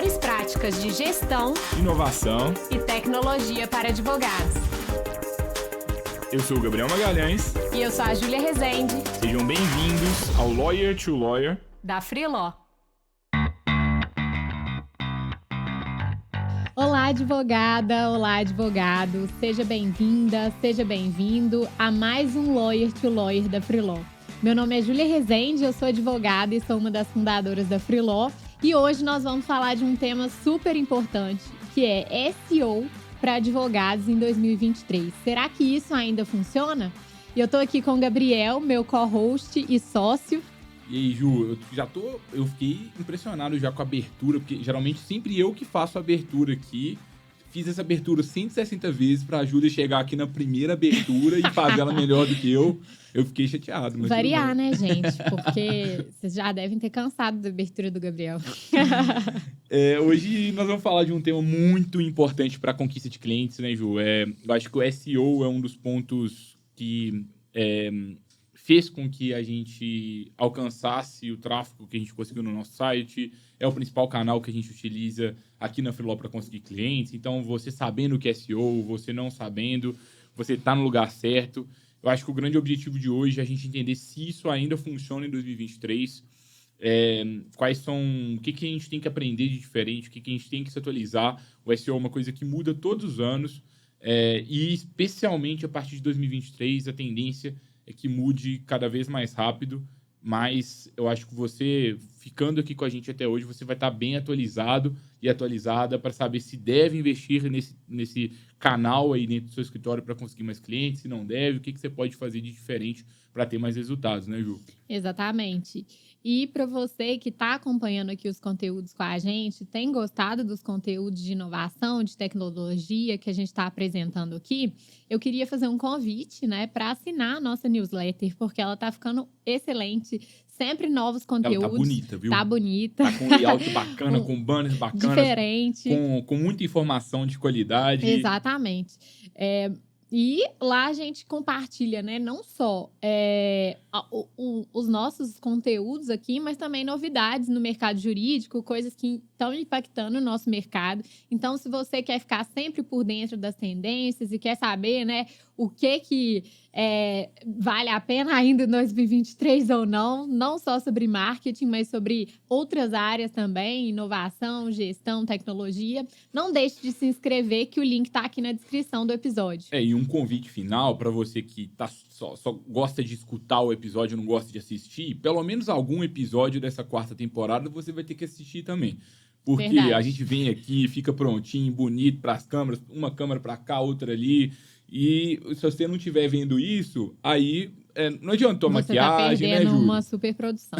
melhores práticas de gestão, inovação e tecnologia para advogados. Eu sou o Gabriel Magalhães. E eu sou a Júlia Rezende. Sejam bem-vindos ao Lawyer to Lawyer da Freeló. Olá, advogada! Olá, advogado! Seja bem-vinda, seja bem-vindo a mais um Lawyer to Lawyer da Freeló. Meu nome é Júlia Rezende, eu sou advogada e sou uma das fundadoras da Freeló. E hoje nós vamos falar de um tema super importante, que é SEO para advogados em 2023. Será que isso ainda funciona? E eu tô aqui com o Gabriel, meu co-host e sócio. E aí, Ju, eu fiquei impressionado já com a abertura, porque geralmente sempre eu que faço a abertura aqui. Fiz essa abertura 160 vezes pra Júlia chegar aqui na primeira abertura e fazer ela melhor do que eu. Eu fiquei chateado. Mas variar, né, gente? Porque vocês já devem ter cansado da abertura do Gabriel. Hoje nós vamos falar de um tema muito importante para a conquista de clientes, né, Ju? Eu acho que o SEO é um dos pontos que fez com que a gente alcançasse o tráfego que a gente conseguiu no nosso site. É o principal canal que a gente utiliza aqui na Freeló para conseguir clientes. Então, você sabendo o que é SEO, você não sabendo, você está no lugar certo. Eu acho que o grande objetivo de hoje é a gente entender se isso ainda funciona em 2023, o que a gente tem que aprender de diferente, o que a gente tem que se atualizar. O SEO é uma coisa que muda todos os anos, e especialmente a partir de 2023, a tendência é que mude cada vez mais rápido, mas eu acho que você, ficando aqui com a gente até hoje, você vai estar bem atualizado e atualizada para saber se deve investir nesse canal aí dentro do seu escritório para conseguir mais clientes, se não deve, o que você pode fazer de diferente para ter mais resultados, né, Ju? Exatamente. E para você que está acompanhando aqui os conteúdos com a gente, tem gostado dos conteúdos de inovação, de tecnologia que a gente está apresentando aqui, eu queria fazer um convite, né, para assinar a nossa newsletter, porque ela está ficando excelente. Sempre novos conteúdos. Ela tá bonita, viu? Tá bonita. Tá com layout bacana, com banners bacanas. Diferente. Com muita informação de qualidade. Exatamente. E lá a gente compartilha, né, não só os nossos conteúdos aqui, mas também novidades no mercado jurídico, coisas que estão impactando o nosso mercado. Então, se você quer ficar sempre por dentro das tendências e quer saber, né, o que vale a pena ainda em 2023 ou não, não só sobre marketing, mas sobre outras áreas também, inovação, gestão, tecnologia, não deixe de se inscrever, que o link está aqui na descrição do episódio. E um convite final para você que só gosta de escutar o episódio e não gosta de assistir, pelo menos algum episódio dessa 4ª temporada você vai ter que assistir também. Porque Verdade. A gente vem aqui, fica prontinho, bonito para as câmeras, uma câmera para cá, outra ali. E se você não estiver vendo isso, aí não adiantou a maquiagem, né, Júlia? Você tá perdendo uma super produção.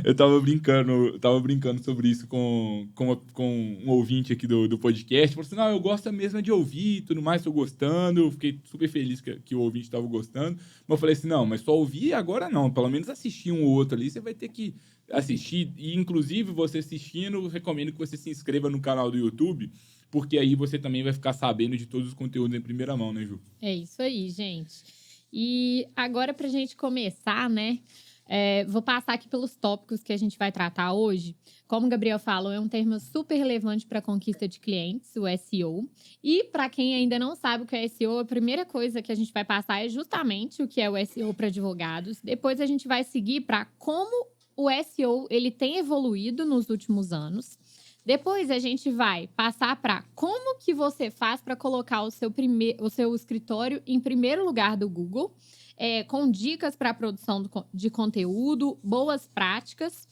Eu tava brincando sobre isso com um ouvinte aqui do podcast. Falou assim, não, eu gosto mesmo de ouvir e tudo mais, tô gostando. Eu fiquei super feliz que o ouvinte tava gostando. Mas eu falei assim, não, mas só ouvir agora não. Pelo menos assistir um ou outro ali, você vai ter que assistir. E, inclusive, você assistindo, eu recomendo que você se inscreva no canal do YouTube, porque aí você também vai ficar sabendo de todos os conteúdos em primeira mão, né, Ju? É isso aí, gente. E agora, pra gente começar, né? Vou passar aqui pelos tópicos que a gente vai tratar hoje. Como o Gabriel falou, é um termo super relevante para a conquista de clientes, o SEO. E para quem ainda não sabe o que é SEO, a primeira coisa que a gente vai passar é justamente o que é o SEO para advogados. Depois a gente vai seguir para como o SEO ele tem evoluído nos últimos anos. Depois a gente vai passar para como que você faz para colocar o seu escritório em primeiro lugar do Google, com dicas para a produção de conteúdo, boas práticas.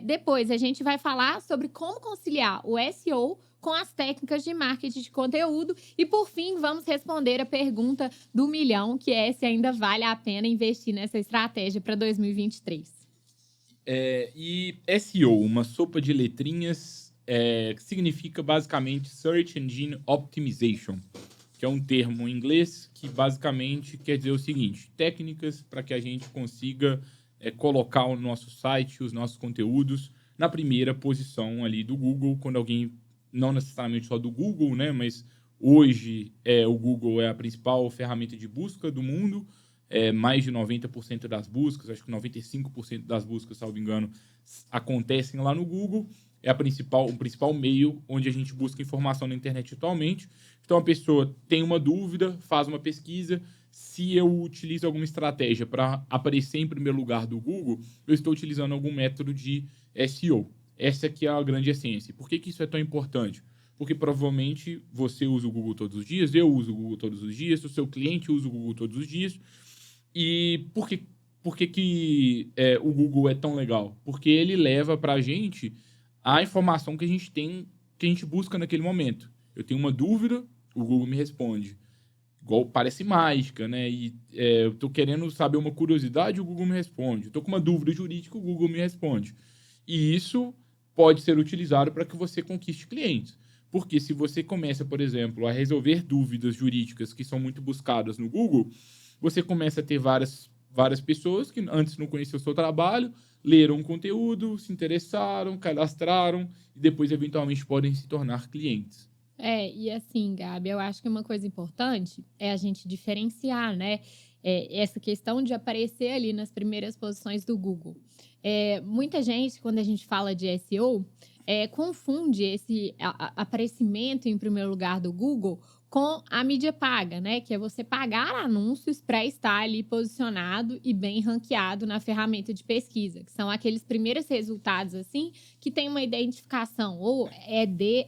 Depois a gente vai falar sobre como conciliar o SEO com as técnicas de marketing de conteúdo. E, por fim, vamos responder a pergunta do milhão, que é se ainda vale a pena investir nessa estratégia para 2023. E SEO, uma sopa de letrinhas, que significa basicamente Search Engine Optimization, que é um termo em inglês que basicamente quer dizer o seguinte: técnicas para que a gente consiga colocar o nosso site, os nossos conteúdos na primeira posição ali do Google, quando alguém, não necessariamente só do Google, né, mas hoje o Google é a principal ferramenta de busca do mundo, mais de 90% das buscas, acho que 95% das buscas, salvo engano, acontecem lá no Google. é o principal meio onde a gente busca informação na internet atualmente. Então, a pessoa tem uma dúvida, faz uma pesquisa. Se eu utilizo alguma estratégia para aparecer em primeiro lugar do Google, eu estou utilizando algum método de SEO. Essa aqui é a grande essência. Por que isso é tão importante? Porque provavelmente você usa o Google todos os dias, eu uso o Google todos os dias, o seu cliente usa o Google todos os dias. E por que o Google é tão legal? Porque ele leva para a gente a informação que a gente tem, que a gente busca naquele momento. Eu tenho uma dúvida, o Google me responde. Igual parece mágica, né? Eu tô querendo saber uma curiosidade, o Google me responde. Eu tô com uma dúvida jurídica, o Google me responde. E isso pode ser utilizado para que você conquiste clientes. Porque se você começa, por exemplo, a resolver dúvidas jurídicas que são muito buscadas no Google, você começa a ter várias pessoas que antes não conheciam o seu trabalho, leram o conteúdo, se interessaram, cadastraram e depois, eventualmente, podem se tornar clientes. E assim, Gabi, eu acho que uma coisa importante é a gente diferenciar, né? Essa questão de aparecer ali nas primeiras posições do Google. Muita gente, quando a gente fala de SEO, confunde esse aparecimento em primeiro lugar do Google com a mídia paga, né? Que é você pagar anúncios para estar ali posicionado e bem ranqueado na ferramenta de pesquisa, que são aqueles primeiros resultados, assim, que tem uma identificação, ou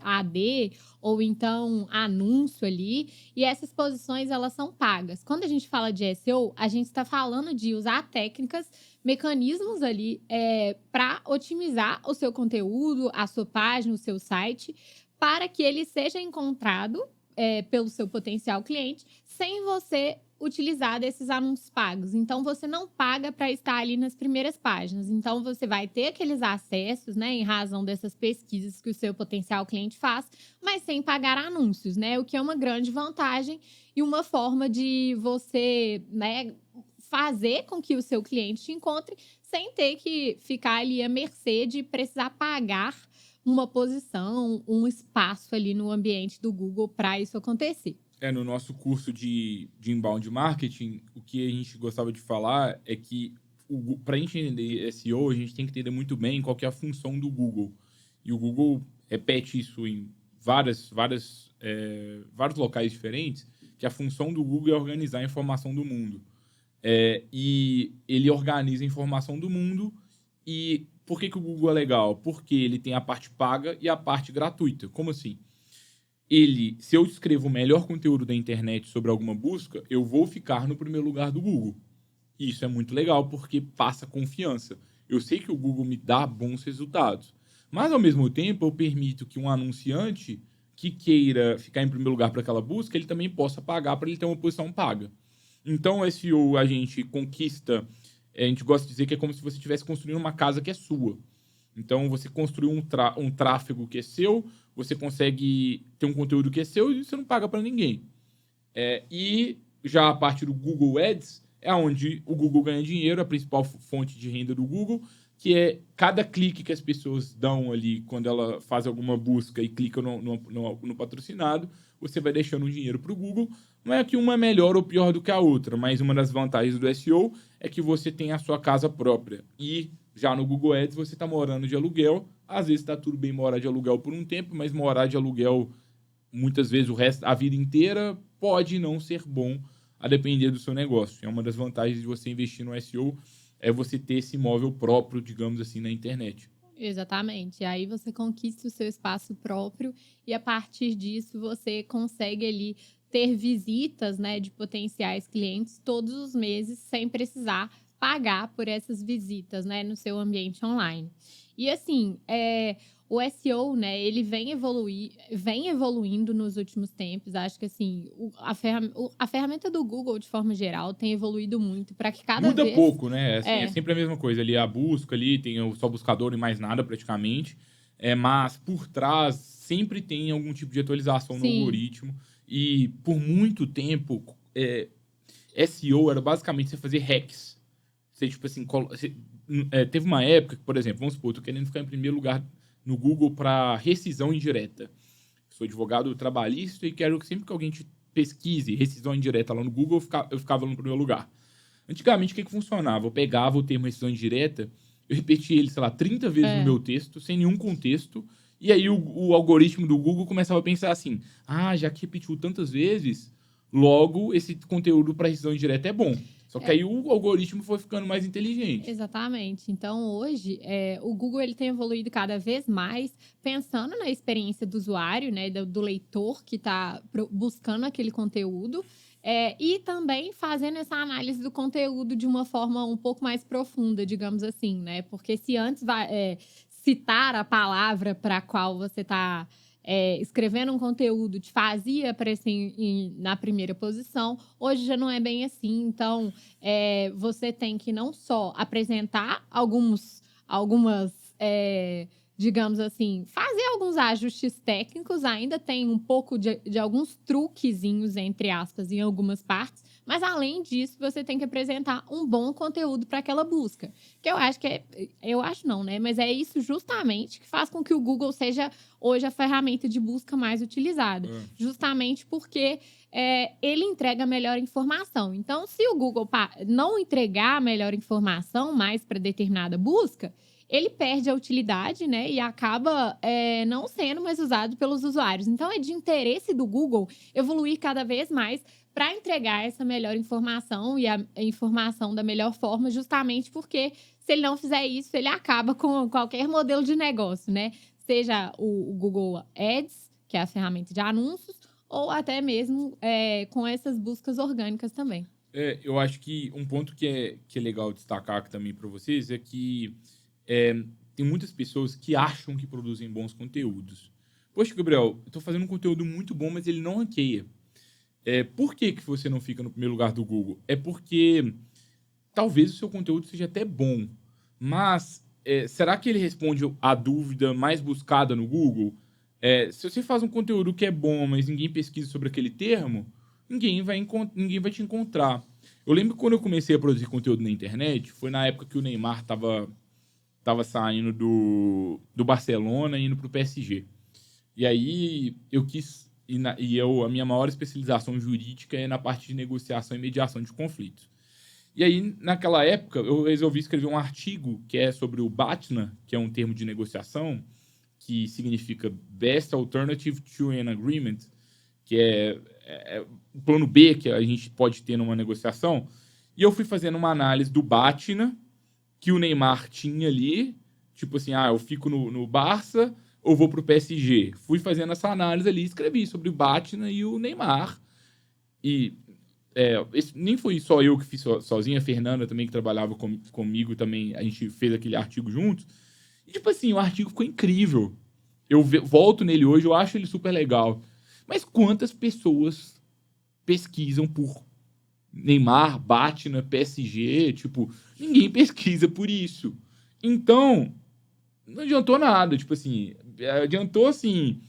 AD, ou então anúncio ali, e essas posições, elas são pagas. Quando a gente fala de SEO, a gente está falando de usar técnicas, mecanismos ali para otimizar o seu conteúdo, a sua página, o seu site, para que ele seja encontrado pelo seu potencial cliente, sem você utilizar desses anúncios pagos. Então, você não paga para estar ali nas primeiras páginas. Então, você vai ter aqueles acessos, né, em razão dessas pesquisas que o seu potencial cliente faz, mas sem pagar anúncios, né? O que é uma grande vantagem e uma forma de você, né, fazer com que o seu cliente te encontre sem ter que ficar ali à mercê de precisar pagar uma posição, um espaço ali no ambiente do Google para isso acontecer. No nosso curso de inbound marketing, o que a gente gostava de falar é que para a gente entender SEO, a gente tem que entender muito bem qual que é a função do Google. E o Google repete isso em vários locais diferentes, que a função do Google é organizar a informação do mundo. E ele organiza a informação do mundo. E por que o Google é legal? Porque ele tem a parte paga e a parte gratuita. Como assim? Se eu escrevo o melhor conteúdo da internet sobre alguma busca, eu vou ficar no primeiro lugar do Google. E isso é muito legal, porque passa confiança. Eu sei que o Google me dá bons resultados. Mas, ao mesmo tempo, eu permito que um anunciante que queira ficar em primeiro lugar para aquela busca, ele também possa pagar para ele ter uma posição paga. Então, o SEO a gente conquista... A gente gosta de dizer que é como se você estivesse construindo uma casa que é sua. Então, você construiu um tráfego que é seu, você consegue ter um conteúdo que é seu e você não paga para ninguém. E já a parte do Google Ads é onde o Google ganha dinheiro, a principal fonte de renda do Google, que é cada clique que as pessoas dão ali quando ela faz alguma busca e clica no patrocinado, você vai deixando um dinheiro para o Google. Não é que uma é melhor ou pior do que a outra, mas uma das vantagens do SEO é que você tem a sua casa própria. E já no Google Ads você está morando de aluguel. Às vezes está tudo bem morar de aluguel por um tempo, mas morar de aluguel muitas vezes a vida inteira pode não ser bom, a depender do seu negócio. É uma das vantagens de você investir no SEO, é você ter esse imóvel próprio, digamos assim, na internet. Exatamente. Aí você conquista o seu espaço próprio e a partir disso você consegue ali ter visitas, né, de potenciais clientes todos os meses sem precisar pagar por essas visitas, né, no seu ambiente online. E assim, o SEO, né, ele vem evoluindo nos últimos tempos. Acho que assim, a ferramenta do Google, de forma geral, tem evoluído muito para que cada Muda vez... pouco, né? É sempre a mesma coisa. Ali a busca, ali tem só buscador e mais nada praticamente. Mas por trás sempre tem algum tipo de atualização no algoritmo. E por muito tempo, SEO era basicamente você fazer hacks. Você, tipo assim, teve uma época que, por exemplo, vamos supor, eu tô querendo ficar em primeiro lugar no Google para rescisão indireta. Sou advogado trabalhista e quero que sempre que alguém te pesquise rescisão indireta lá no Google, eu ficava no primeiro lugar. Antigamente, o que funcionava? Eu pegava o termo rescisão indireta eu repeti ele, sei lá, 30 vezes É. no meu texto, sem nenhum contexto. E aí o algoritmo do Google começava a pensar assim, já que repetiu tantas vezes, logo esse conteúdo para revisão indireta é bom. Só que aí o algoritmo foi ficando mais inteligente. Exatamente. Então, hoje, o Google ele tem evoluído cada vez mais pensando na experiência do usuário, né, do leitor que está buscando aquele conteúdo, e também fazendo essa análise do conteúdo de uma forma um pouco mais profunda, digamos assim, né? Porque se antes citar a palavra para a qual você está escrevendo um conteúdo te fazia aparecer na primeira posição, hoje já não é bem assim. Então, você tem que não só apresentar algumas, digamos assim, fazer alguns ajustes técnicos, ainda tem um pouco de alguns truquezinhos, entre aspas, em algumas partes, mas além disso, você tem que apresentar um bom conteúdo para aquela busca. Que eu acho eu acho não, né? Mas é isso justamente que faz com que o Google seja hoje a ferramenta de busca mais utilizada. Justamente porque ele entrega a melhor informação. Então, se o Google não entregar a melhor informação mais para determinada busca, ele perde a utilidade, né? E acaba não sendo mais usado pelos usuários. Então, é de interesse do Google evoluir cada vez mais para entregar essa melhor informação e a informação da melhor forma, justamente porque se ele não fizer isso, ele acaba com qualquer modelo de negócio, né? Seja o Google Ads, que é a ferramenta de anúncios, ou até mesmo com essas buscas orgânicas também. Eu acho que um ponto que é legal destacar aqui também para vocês é que tem muitas pessoas que acham que produzem bons conteúdos. Poxa, Gabriel, eu tô fazendo um conteúdo muito bom, mas ele não ranqueia. Por que você não fica no primeiro lugar do Google? É porque talvez o seu conteúdo seja até bom, mas será que ele responde à dúvida mais buscada no Google? Se você faz um conteúdo que é bom, mas ninguém pesquisa sobre aquele termo, ninguém vai te encontrar. Eu lembro que quando eu comecei a produzir conteúdo na internet, foi na época que o Neymar tava saindo do Barcelona e indo pro PSG. E aí eu quis... a minha maior especialização jurídica é na parte de negociação e mediação de conflitos. E aí, naquela época, eu resolvi escrever um artigo que é sobre o BATNA, que é um termo de negociação, que significa Best Alternative to an Agreement, que é o plano B que a gente pode ter numa negociação. E eu fui fazendo uma análise do BATNA, que o Neymar tinha ali, tipo assim, eu fico no Barça ou vou pro PSG. Fui fazendo essa análise ali, escrevi sobre o BATNA e o Neymar. E nem foi só eu que fiz sozinho, a Fernanda também, que trabalhava comigo também, a gente fez aquele artigo juntos. E, tipo assim, o artigo ficou incrível. Eu volto nele hoje, eu acho ele super legal. Mas quantas pessoas pesquisam por Neymar, BATNA, PSG? Tipo, ninguém pesquisa por isso. Então, não adiantou nada. Tipo assim, adiantou assim...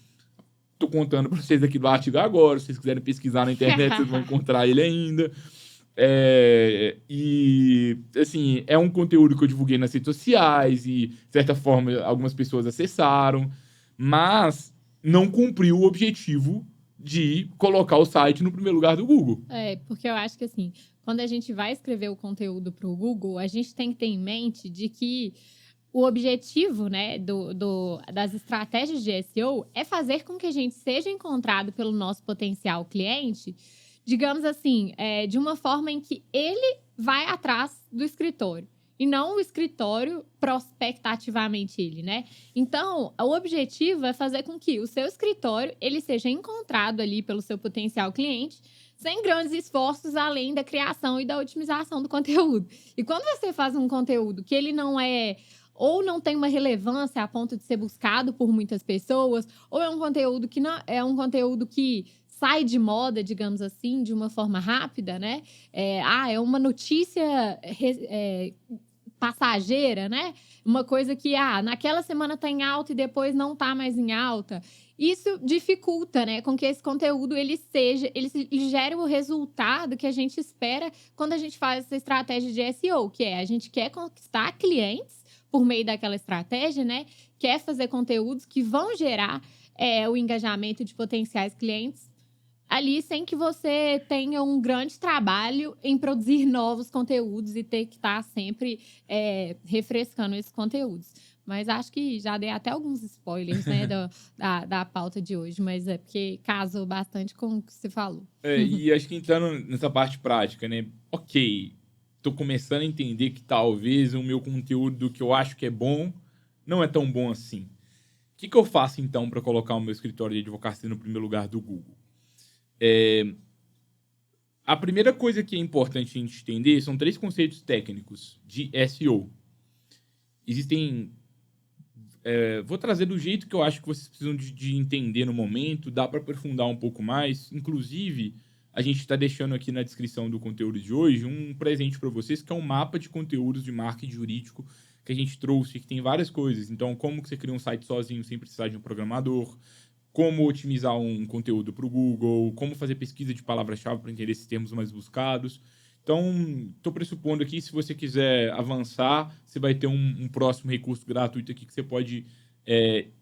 Tô contando pra vocês aqui do artigo agora. Se vocês quiserem pesquisar na internet, vocês vão encontrar ele ainda. E, assim, é um conteúdo que eu divulguei nas redes sociais e, de certa forma, algumas pessoas acessaram, mas não cumpriu o objetivo de colocar o site no primeiro lugar do Google. Porque eu acho que, assim, quando a gente vai escrever o conteúdo para o Google, a gente tem que ter em mente de que o objetivo, né, das estratégias de SEO é fazer com que a gente seja encontrado pelo nosso potencial cliente, digamos assim, de uma forma em que ele vai atrás do escritório e não o escritório prospecta ativamente ele, né? Então, o objetivo é fazer com que o seu escritório ele seja encontrado ali pelo seu potencial cliente sem grandes esforços além da criação e da otimização do conteúdo. E quando você faz um conteúdo que ele não ou não tem uma relevância a ponto de ser buscado por muitas pessoas, ou é um conteúdo que não é um conteúdo que sai de moda, digamos assim, de uma forma rápida, né? É uma notícia passageira, né? Uma coisa que naquela semana está em alta e depois não está mais em alta. Isso dificulta, né, com que esse conteúdo ele gere o resultado que a gente espera quando a gente faz essa estratégia de SEO, que a gente quer conquistar clientes por meio daquela estratégia, né? Quer fazer conteúdos que vão gerar o engajamento de potenciais clientes ali sem que você tenha um grande trabalho em produzir novos conteúdos e ter que estar sempre refrescando esses conteúdos. Mas acho que já dei até alguns spoilers, né, da pauta de hoje, mas é porque casou bastante com o que você falou. E acho que entrando nessa parte prática, né? Ok, tô começando a entender que talvez o meu conteúdo que eu acho que é bom não é tão bom assim. O que eu faço, então, para colocar o meu escritório de advocacia no primeiro lugar do Google? A primeira coisa que é importante a gente entender são 3 conceitos técnicos de SEO. Existem... vou trazer do jeito que eu acho que vocês precisam de entender no momento, dá para aprofundar um pouco mais. Inclusive, a gente está deixando aqui na descrição do conteúdo de hoje um presente para vocês, que é um mapa de conteúdos de marketing jurídico que a gente trouxe, que tem várias coisas. Então, como que você cria um site sozinho sem precisar de um programador, como otimizar um conteúdo para o Google, como fazer pesquisa de palavra-chave para entender esses termos mais buscados. Então, estou pressupondo aqui, se você quiser avançar, você vai ter um próximo recurso gratuito aqui que você pode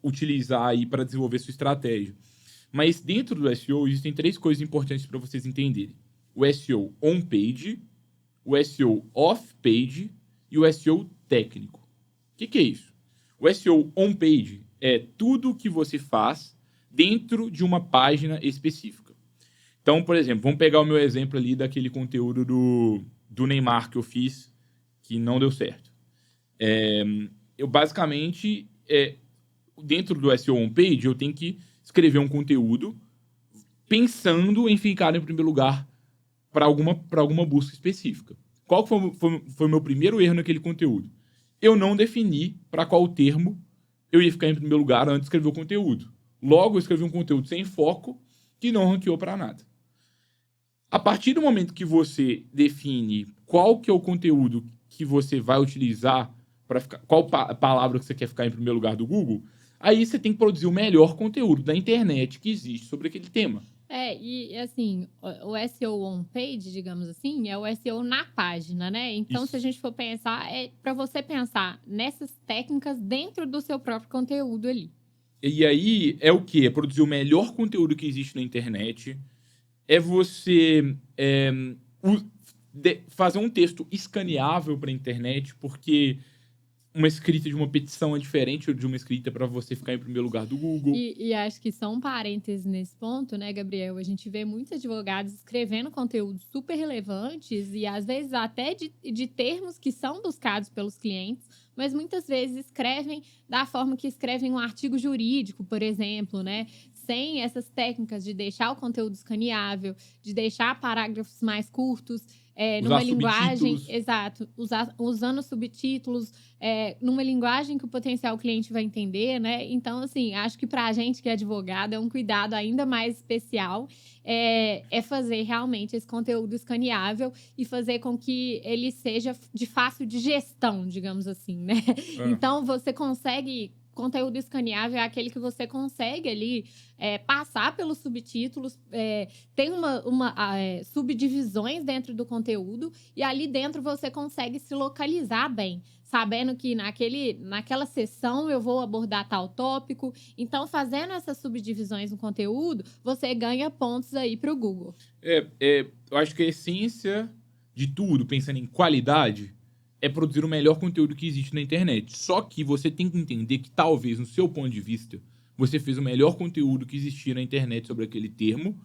utilizar aí para desenvolver sua estratégia. Mas dentro do SEO, existem 3 coisas importantes para vocês entenderem. O SEO on-page, o SEO off-page e o SEO técnico. O que é isso? O SEO on-page é tudo que você faz dentro de uma página específica. Então, por exemplo, vamos pegar o meu exemplo ali daquele conteúdo do Neymar que eu fiz, que não deu certo. Eu basicamente, dentro do SEO on-page, eu tenho que escrever um conteúdo pensando em ficar em primeiro lugar para alguma busca específica. Qual foi o meu primeiro erro naquele conteúdo? Eu não defini para qual termo eu ia ficar em primeiro lugar antes de escrever o conteúdo. Logo, eu escrevi um conteúdo sem foco que não ranqueou para nada. A partir do momento que você define qual que é o conteúdo que você vai utilizar, qual palavra que você quer ficar em primeiro lugar do Google, aí você tem que produzir o melhor conteúdo da internet que existe sobre aquele tema. E assim, o SEO on-page, digamos assim, é o SEO na página, né? Então, Isso. se a gente for pensar, é para você pensar nessas técnicas dentro do seu próprio conteúdo ali. E aí, é o quê? É produzir o melhor conteúdo que existe na internet, é você fazer um texto escaneável para a internet, porque uma escrita de uma petição é diferente de uma escrita para você ficar em primeiro lugar do Google. E acho que só um parêntese nesse ponto, né, Gabriel? A gente vê muitos advogados escrevendo conteúdos super relevantes e, às vezes, até de termos que são buscados pelos clientes, mas muitas vezes escrevem da forma que escrevem um artigo jurídico, por exemplo, né? Sem essas técnicas de deixar o conteúdo escaneável, de deixar parágrafos mais curtos, numa linguagem... Exato. Usando subtítulos, numa linguagem que o potencial cliente vai entender, né? Então, assim, acho que pra gente que é advogado é um cuidado ainda mais especial fazer realmente esse conteúdo escaneável e fazer com que ele seja de fácil digestão, digamos assim, né? Então, você consegue... Conteúdo escaneável é aquele que você consegue ali passar pelos subtítulos, tem subdivisões dentro do conteúdo e ali dentro você consegue se localizar bem, sabendo que naquela sessão eu vou abordar tal tópico. Então, fazendo essas subdivisões no conteúdo, você ganha pontos aí para o Google. Eu acho que a essência de tudo, pensando em qualidade, é produzir o melhor conteúdo que existe na internet. Só que você tem que entender que talvez, no seu ponto de vista, você fez o melhor conteúdo que existia na internet sobre aquele termo,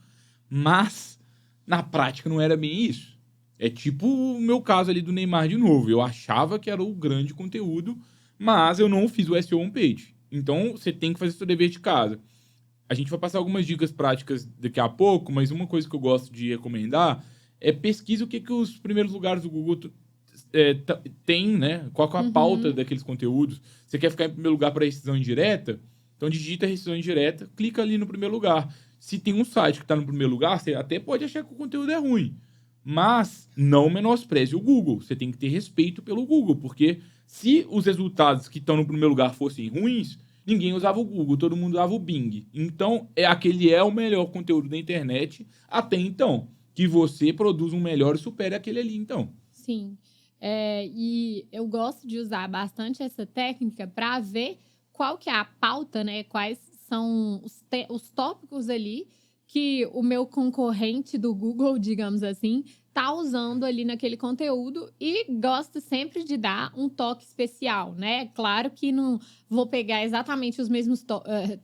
mas na prática não era bem isso. É tipo o meu caso ali do Neymar de novo. Eu achava que era o grande conteúdo, mas eu não fiz o SEO on-page. Então, você tem que fazer seu dever de casa. A gente vai passar algumas dicas práticas daqui a pouco, mas uma coisa que eu gosto de recomendar é pesquisa o que os primeiros lugares do Google tem, né? Qual é a pauta daqueles conteúdos. Você quer ficar em primeiro lugar para rescisão indireta? Então, digita rescisão indireta, clica ali no primeiro lugar. Se tem um site que está no primeiro lugar, você até pode achar que o conteúdo é ruim. Mas não menospreze o Google. Você tem que ter respeito pelo Google, porque se os resultados que estão no primeiro lugar fossem ruins, ninguém usava o Google, todo mundo usava o Bing. Então, aquele é o melhor conteúdo da internet até então. Que você produz um melhor e supere aquele ali, então. Sim. E eu gosto de usar bastante essa técnica para ver qual que é a pauta, né? Quais são os tópicos ali que o meu concorrente do Google, digamos assim, tá usando ali naquele conteúdo e gosto sempre de dar um toque especial, né? Claro que não vou pegar exatamente os mesmos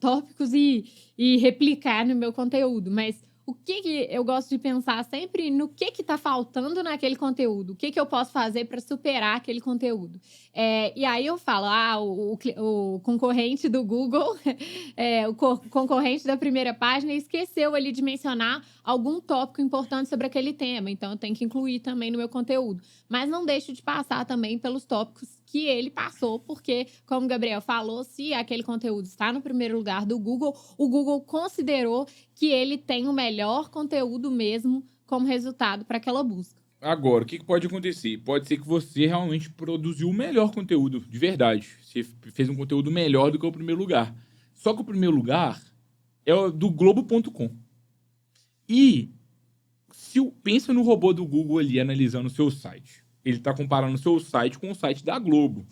tópicos e replicar no meu conteúdo, mas o que eu gosto de pensar sempre no que tá faltando naquele conteúdo, o que eu posso fazer para superar aquele conteúdo. E aí eu falo, o concorrente do Google, concorrente da primeira página esqueceu ali de mencionar algum tópico importante sobre aquele tema, então eu tenho que incluir também no meu conteúdo. Mas não deixo de passar também pelos tópicos que ele passou, porque, como o Gabriel falou, se aquele conteúdo está no primeiro lugar do Google, o Google considerou que ele tem o melhor conteúdo mesmo como resultado para aquela busca. Agora, o que pode acontecer? Pode ser que você realmente produziu o melhor conteúdo, de verdade. Você fez um conteúdo melhor do que o primeiro lugar. Só que o primeiro lugar é o do Globo.com. E pensa no robô do Google ali analisando o seu site. Ele está comparando o seu site com o site da Globo.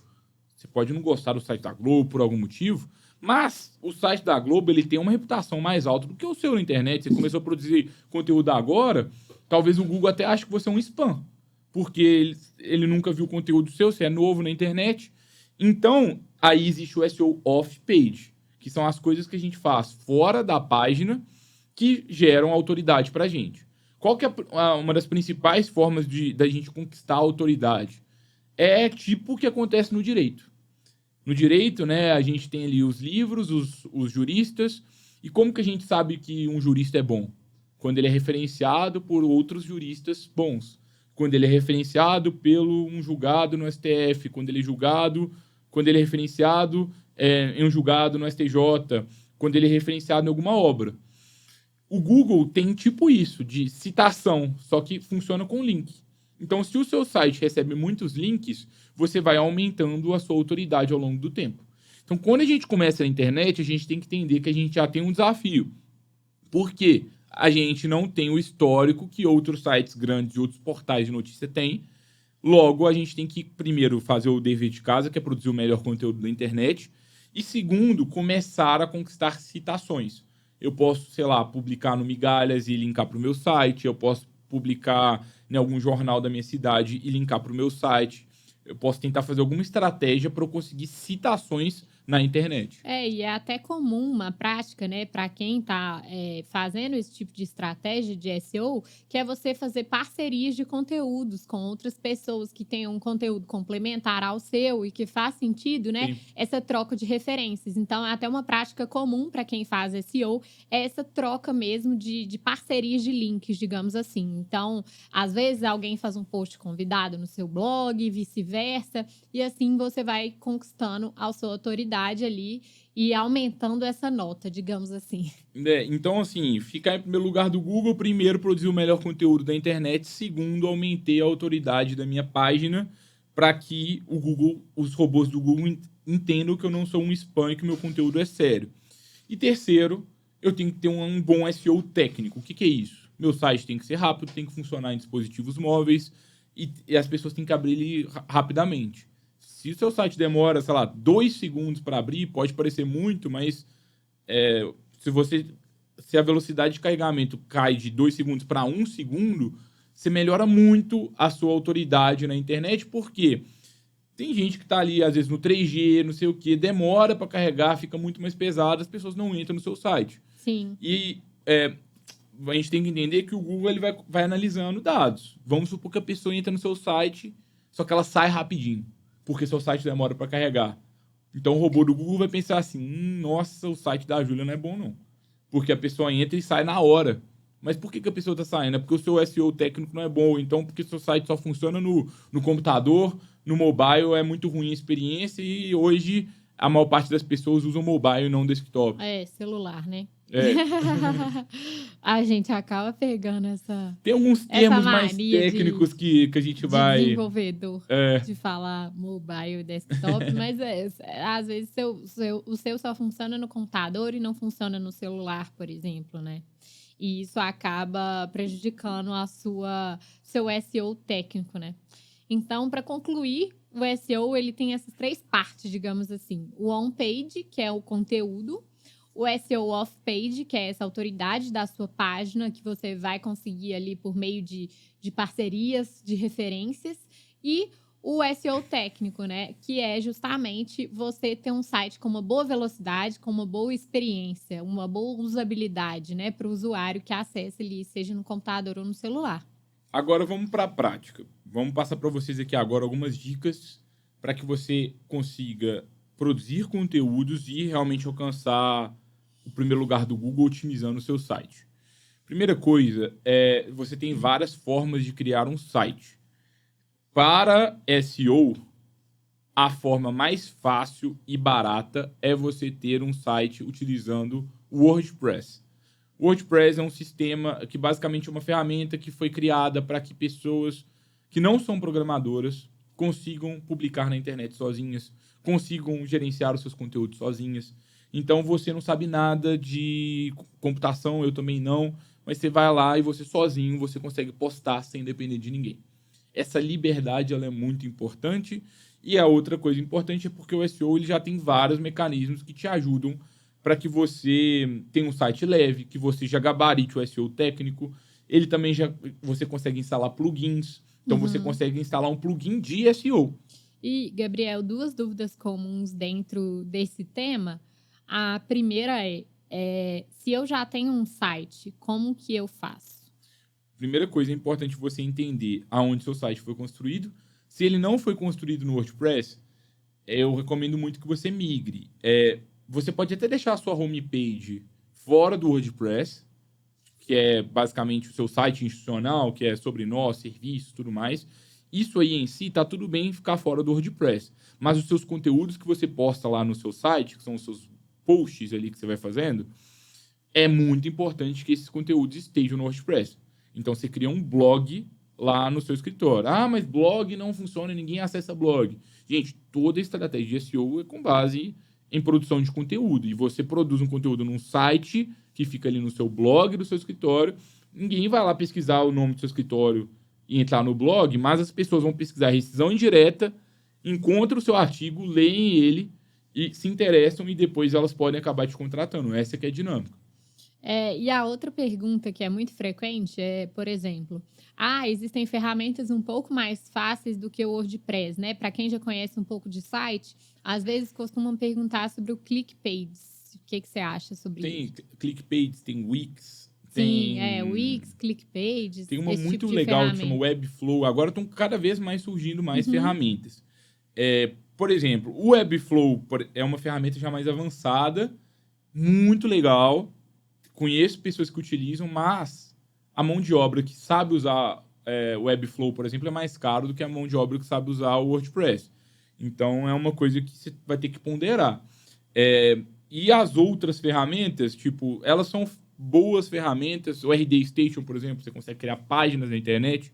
Você pode não gostar do site da Globo por algum motivo, mas o site da Globo ele tem uma reputação mais alta do que o seu na internet. Você começou a produzir conteúdo agora, talvez o Google até ache que você é um spam, porque ele nunca viu conteúdo seu, você é novo na internet. Então, aí existe o SEO off-page, que são as coisas que a gente faz fora da página que geram autoridade para a gente. Qual que é uma das principais formas da gente conquistar a autoridade? É tipo o que acontece no direito. No direito, né, a gente tem ali os livros, os juristas. E como que a gente sabe que um jurista é bom? Quando ele é referenciado por outros juristas bons. Quando ele é referenciado pelo um julgado no STF. Quando ele é referenciado em um julgado no STJ. Quando ele é referenciado em alguma obra. O Google tem tipo isso, de citação, só que funciona com link. Então, se o seu site recebe muitos links, você vai aumentando a sua autoridade ao longo do tempo. Então, quando a gente começa na internet, a gente tem que entender que a gente já tem um desafio. Por quê? A gente não tem o histórico que outros sites grandes e outros portais de notícia têm. Logo, a gente tem que, primeiro, fazer o dever de casa, que é produzir o melhor conteúdo da internet. E, segundo, começar a conquistar citações. Eu posso, sei lá, publicar no Migalhas e linkar para o meu site. Eu posso publicar em algum jornal da minha cidade e linkar para o meu site. Eu posso tentar fazer alguma estratégia para eu conseguir citações na internet. E é até comum uma prática, né, para quem está fazendo esse tipo de estratégia de SEO, que é você fazer parcerias de conteúdos com outras pessoas que tenham um conteúdo complementar ao seu e que faz sentido, né, Sim. essa troca de referências. Então, é até uma prática comum para quem faz SEO, é essa troca mesmo de parcerias de links, digamos assim. Então, às vezes, alguém faz um post convidado no seu blog, vice-versa, e assim você vai conquistando a sua autoridade ali e aumentando essa nota, digamos assim. Então, assim, ficar em primeiro lugar do Google, primeiro, produzir o melhor conteúdo da internet, segundo, aumentei a autoridade da minha página para que os robôs do Google entendam que eu não sou um spam e que o meu conteúdo é sério. E terceiro, eu tenho que ter um bom SEO técnico. O que é isso? Meu site tem que ser rápido, tem que funcionar em dispositivos móveis e as pessoas têm que abrir ele rapidamente. Se o seu site demora, sei lá, 2 segundos para abrir, pode parecer muito, mas se a velocidade de carregamento cai de 2 segundos para 1 segundo, você melhora muito a sua autoridade na internet, porque tem gente que está ali, às vezes, no 3G, não sei o quê, demora para carregar, fica muito mais pesado, as pessoas não entram no seu site. Sim. E a gente tem que entender que o Google ele vai analisando dados. Vamos supor que a pessoa entra no seu site, só que ela sai rapidinho, porque seu site demora para carregar. Então o robô do Google vai pensar assim, nossa, o site da Júlia não é bom não. Porque a pessoa entra e sai na hora. Mas por que a pessoa está saindo? É porque o seu SEO técnico não é bom. Então porque o seu site só funciona no computador, no mobile é muito ruim a experiência e hoje a maior parte das pessoas usam mobile e não desktop. Celular, né? A gente acaba pegando essa... Tem alguns termos mais técnicos que a gente vai... desenvolvedor, de falar mobile e desktop, mas às vezes o seu só funciona no computador e não funciona no celular, por exemplo, né? E isso acaba prejudicando seu SEO técnico, né? Então, para concluir, o SEO ele tem essas 3 partes, digamos assim. O on-page, que é o conteúdo. o SEO off-page, que é essa autoridade da sua página, que você vai conseguir ali por meio de parcerias, de referências, e o SEO técnico, né? Que é justamente você ter um site com uma boa velocidade, com uma boa experiência, uma boa usabilidade, né? Para o usuário que acesse ali, seja no computador ou no celular. Agora vamos para a prática. Vamos passar para vocês aqui agora algumas dicas para que você consiga produzir conteúdos e realmente alcançar o primeiro lugar do Google otimizando o seu site. Primeira coisa, você tem várias formas de criar um site. Para SEO, a forma mais fácil e barata é você ter um site utilizando o WordPress. O WordPress é um sistema que basicamente é uma ferramenta que foi criada para que pessoas que não são programadoras consigam publicar na internet sozinhas, consigam gerenciar os seus conteúdos sozinhas. Então você não sabe nada de computação, eu também não, mas você vai lá e você sozinho você consegue postar sem depender de ninguém. Essa liberdade ela é muito importante. E a outra coisa importante é porque o SEO ele já tem vários mecanismos que te ajudam para que você tenha um site leve, que você já gabarite o SEO técnico. Ele também você consegue instalar plugins. Então, você consegue instalar um plugin de SEO. E, Gabriel, 2 dúvidas comuns dentro desse tema. A primeira se eu já tenho um site, como que eu faço? Primeira coisa, é importante você entender aonde seu site foi construído. Se ele não foi construído no WordPress, eu recomendo muito que você migre. Você pode até deixar a sua homepage fora do WordPress, que é basicamente o seu site institucional, que é sobre nós, serviços, tudo mais. Isso aí em si tá tudo bem ficar fora do WordPress. Mas os seus conteúdos que você posta lá no seu site, que são os seus posts ali que você vai fazendo, é muito importante que esses conteúdos estejam no WordPress. Então, você cria um blog lá no seu escritório. Ah, mas blog não funciona, ninguém acessa blog. Gente, toda estratégia de SEO é com base em produção de conteúdo. E você produz um conteúdo num site que fica ali no seu blog do seu escritório. Ninguém vai lá pesquisar o nome do seu escritório e entrar no blog, mas as pessoas vão pesquisar rescisão indireta, encontram o seu artigo, leem ele e se interessam e depois elas podem acabar te contratando. Essa que é a dinâmica. E a outra pergunta que é muito frequente é, por exemplo, existem ferramentas um pouco mais fáceis do que o WordPress, né? Para quem já conhece um pouco de site, às vezes costumam perguntar sobre o ClickPages. O que você acha sobre isso? Tem ClickPages, tem Wix. Sim, Wix, ClickPages. Tem uma esse muito tipo de legal que ferramenta. chama Webflow. Agora estão cada vez mais surgindo mais ferramentas. Por exemplo, o Webflow é uma ferramenta já mais avançada, muito legal. Conheço pessoas que utilizam, mas a mão de obra que sabe usar o Webflow, por exemplo, é mais caro do que a mão de obra que sabe usar o WordPress. Então, é uma coisa que você vai ter que ponderar. E as outras ferramentas, tipo, elas são boas ferramentas. O RD Station, por exemplo, você consegue criar páginas na internet.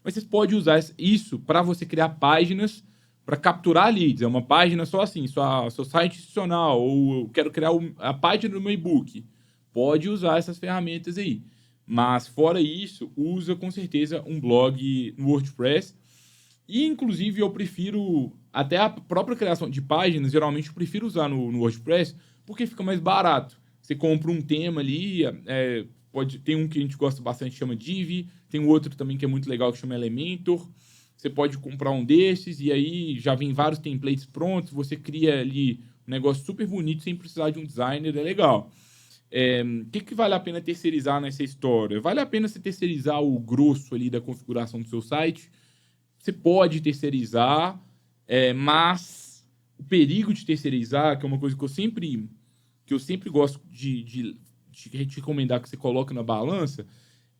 Mas você pode usar isso para você criar páginas para capturar leads. É uma página só assim, seu site institucional, ou eu quero criar a página do meu e-book. Pode usar essas ferramentas aí. Mas, fora isso, usa com certeza um blog no WordPress. E, inclusive, eu prefiro, até a própria criação de páginas, geralmente eu prefiro usar no WordPress, porque fica mais barato. Você compra um tema ali, tem um que a gente gosta bastante, chama Divi, tem um outro também que é muito legal, que chama Elementor. Você pode comprar um desses e aí já vem vários templates prontos, você cria ali um negócio super bonito sem precisar de um designer, é legal. O que vale a pena terceirizar nessa história? Vale a pena você terceirizar o grosso ali da configuração do seu site. Você pode terceirizar, mas o perigo de terceirizar, que é uma coisa que eu sempre gosto de recomendar que você coloque na balança,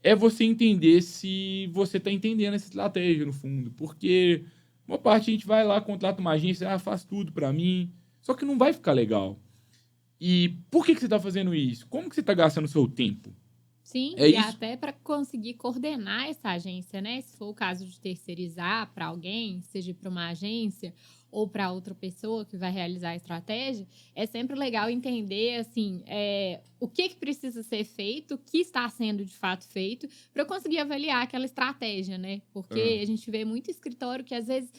é você entender se você está entendendo essa estratégia, no fundo. Porque uma parte a gente vai lá, contrata uma agência, faz tudo para mim, só que não vai ficar legal. E por que você está fazendo isso? Como que você está gastando o seu tempo? Sim, É e isso. até para conseguir coordenar essa agência, né? Se for o caso de terceirizar para alguém, seja para uma agência ou para outra pessoa que vai realizar a estratégia, é sempre legal entender, assim, o que precisa ser feito, o que está sendo de fato feito, para eu conseguir avaliar aquela estratégia, né? Porque a gente vê muito escritório que, às vezes,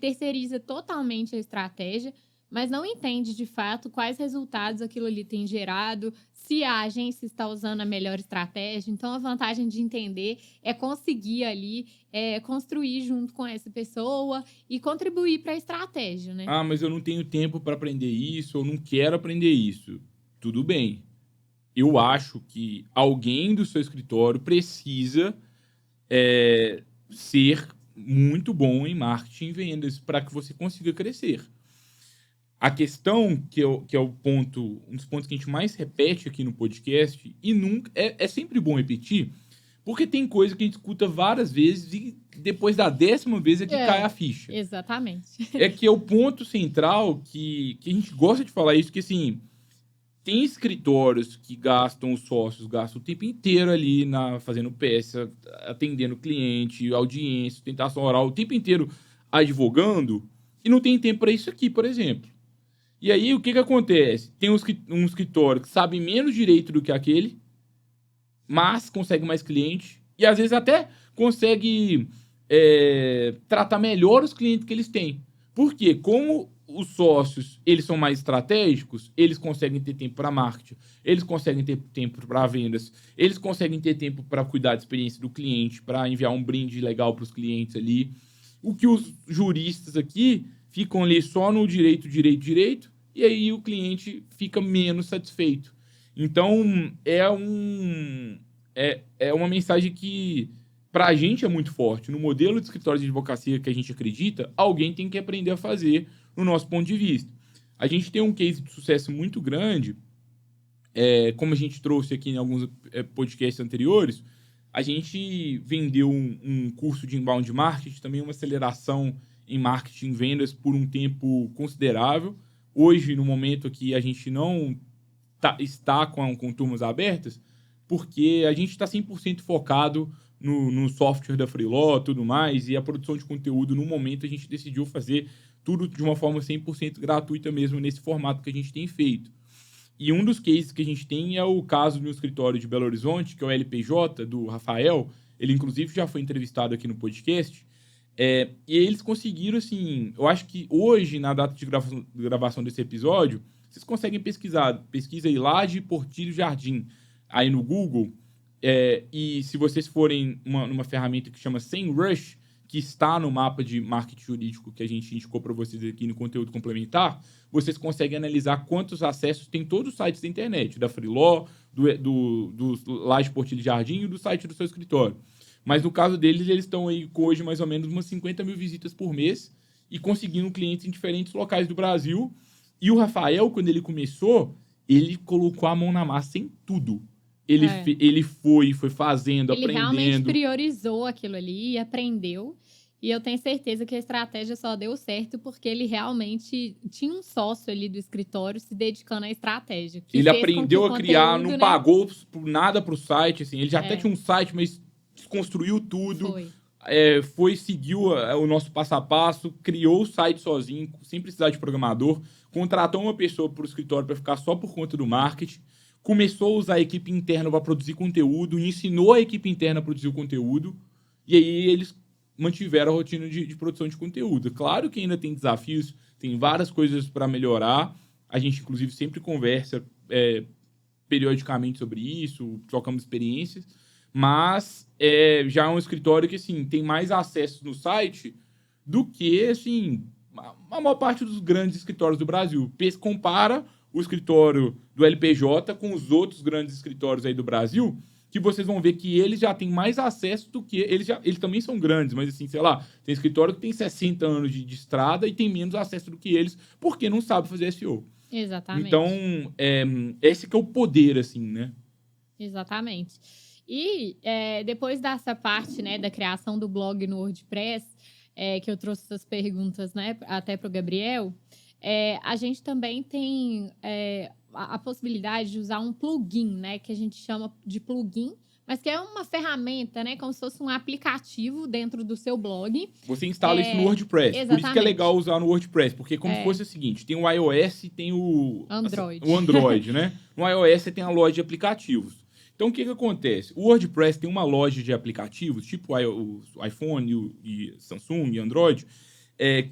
terceiriza totalmente a estratégia, mas não entende de fato quais resultados aquilo ali tem gerado, se a agência está usando a melhor estratégia. Então, a vantagem de entender é conseguir ali construir junto com essa pessoa e contribuir para a estratégia, né? Ah, mas eu não tenho tempo para aprender isso, eu não quero aprender isso. Tudo bem. Eu acho que alguém do seu escritório precisa ser muito bom em marketing e vendas para que você consiga crescer. A questão, que é o ponto, um dos pontos que a gente mais repete aqui no podcast, e nunca é sempre bom repetir, porque tem coisa que a gente escuta várias vezes e depois da 10ª vez é que cai a ficha. Exatamente. É que é o ponto central que a gente gosta de falar isso, que assim, tem escritórios que os sócios gastam o tempo inteiro ali fazendo peça, atendendo cliente, audiência, tentação oral, o tempo inteiro advogando, e não tem tempo para isso aqui, por exemplo. E aí, o que acontece? Tem um escritório que sabe menos direito do que aquele, mas consegue mais cliente, e às vezes até consegue tratar melhor os clientes que eles têm. Por quê? Como os sócios, eles são mais estratégicos, eles conseguem ter tempo para marketing, eles conseguem ter tempo para vendas, eles conseguem ter tempo para cuidar da experiência do cliente, para enviar um brinde legal para os clientes ali. O que os juristas aqui ficam ali só no direito, e aí o cliente fica menos satisfeito. Então, é uma mensagem que, para a gente, é muito forte. No modelo de escritório de advocacia que a gente acredita, alguém tem que aprender a fazer, no nosso ponto de vista. A gente tem um case de sucesso muito grande, como a gente trouxe aqui em alguns podcasts anteriores, a gente vendeu um curso de inbound marketing, também uma aceleração em marketing e vendas por um tempo considerável. Hoje, no momento que a gente não está com turmas abertas, porque a gente está 100% focado no software da Freeló, tudo mais, e a produção de conteúdo, no momento, a gente decidiu fazer tudo de uma forma 100% gratuita mesmo, nesse formato que a gente tem feito. E um dos cases que a gente tem é o caso do escritório de Belo Horizonte, que é o LPJ, do Rafael. Ele, inclusive, já foi entrevistado aqui no podcast. E eles conseguiram, assim... Eu acho que hoje, na data de gravação desse episódio, vocês conseguem pesquisar. Pesquisa aí Laje Portilho Jardim, aí no Google. E se vocês forem numa ferramenta que chama SEMrush, que está no mapa de marketing jurídico que a gente indicou para vocês aqui no conteúdo complementar, vocês conseguem analisar quantos acessos tem todos os sites da internet, da Freeló, do Laje Portilho Jardim e do site do seu escritório. Mas no caso deles, eles estão aí com hoje mais ou menos umas 50 mil visitas por mês e conseguindo clientes em diferentes locais do Brasil. E o Rafael, quando ele começou, ele colocou a mão na massa em tudo. Ele foi fazendo, aprendendo. Ele realmente priorizou aquilo ali e aprendeu. E eu tenho certeza que a estratégia só deu certo porque ele realmente tinha um sócio ali do escritório se dedicando à estratégia. Ele aprendeu a criar, não pagou nada pro site. Assim, ele já até tinha um site, mas desconstruiu tudo. Seguiu o nosso passo a passo, criou o site sozinho, sem precisar de programador. Contratou uma pessoa pro escritório para ficar só por conta do marketing. Começou a usar a equipe interna para produzir conteúdo, ensinou a equipe interna a produzir o conteúdo, e aí eles mantiveram a rotina de produção de conteúdo. Claro que ainda tem desafios, tem várias coisas para melhorar. A gente, inclusive, sempre conversa periodicamente sobre isso, trocamos experiências, mas já é um escritório que assim, tem mais acessos no site do que assim, a maior parte dos grandes escritórios do Brasil. Compara o escritório do LPJ com os outros grandes escritórios aí do Brasil, que vocês vão ver que eles já têm mais acesso do que... Eles também são grandes, mas assim, sei lá, tem escritório que tem 60 anos de estrada e tem menos acesso do que eles, porque não sabe fazer SEO. Exatamente. Então, esse que é o poder, assim, né? Exatamente. E depois dessa parte, né, da criação do blog no WordPress, que eu trouxe essas perguntas, né, até para o Gabriel... a gente também tem a possibilidade de usar um plugin, né? Que a gente chama de plugin, mas que é uma ferramenta, né? Como se fosse um aplicativo dentro do seu blog. Você instala isso no WordPress. Exatamente. Por isso que é legal usar no WordPress, porque como se fosse o seguinte, tem o iOS e tem o Android, né? No iOS você tem a loja de aplicativos. Então, o que acontece? O WordPress tem uma loja de aplicativos, tipo o iPhone, e Samsung e Android.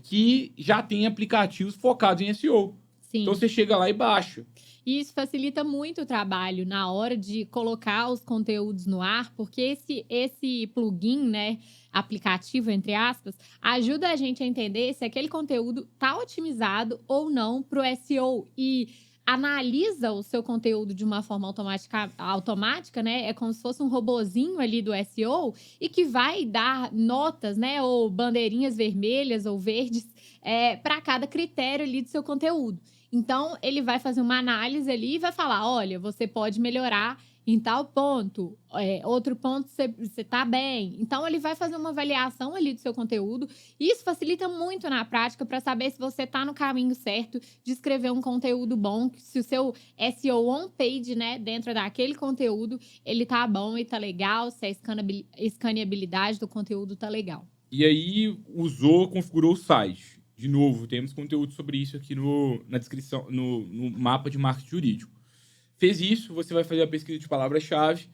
que já tem aplicativos focados em SEO. Sim. Então, você chega lá e baixa. E isso facilita muito o trabalho na hora de colocar os conteúdos no ar, porque esse plugin, né, aplicativo, entre aspas, ajuda a gente a entender se aquele conteúdo está otimizado ou não para o SEO. E analisa o seu conteúdo de uma forma automática, né? É como se fosse um robozinho ali do SEO e que vai dar notas, né? Ou bandeirinhas vermelhas ou verdes para cada critério ali do seu conteúdo. Então, ele vai fazer uma análise ali e vai falar, olha, você pode melhorar em tal ponto, outro ponto você tá bem. Então, ele vai fazer uma avaliação ali do seu conteúdo. E isso facilita muito na prática para saber se você tá no caminho certo de escrever um conteúdo bom, se o seu SEO on-page, né, dentro daquele conteúdo, ele tá bom e tá legal, se a escaneabilidade do conteúdo tá legal. E aí, configurou o site. De novo, temos conteúdo sobre isso aqui na descrição, no mapa de marketing jurídico. Fez isso, você vai fazer a pesquisa de palavra-chave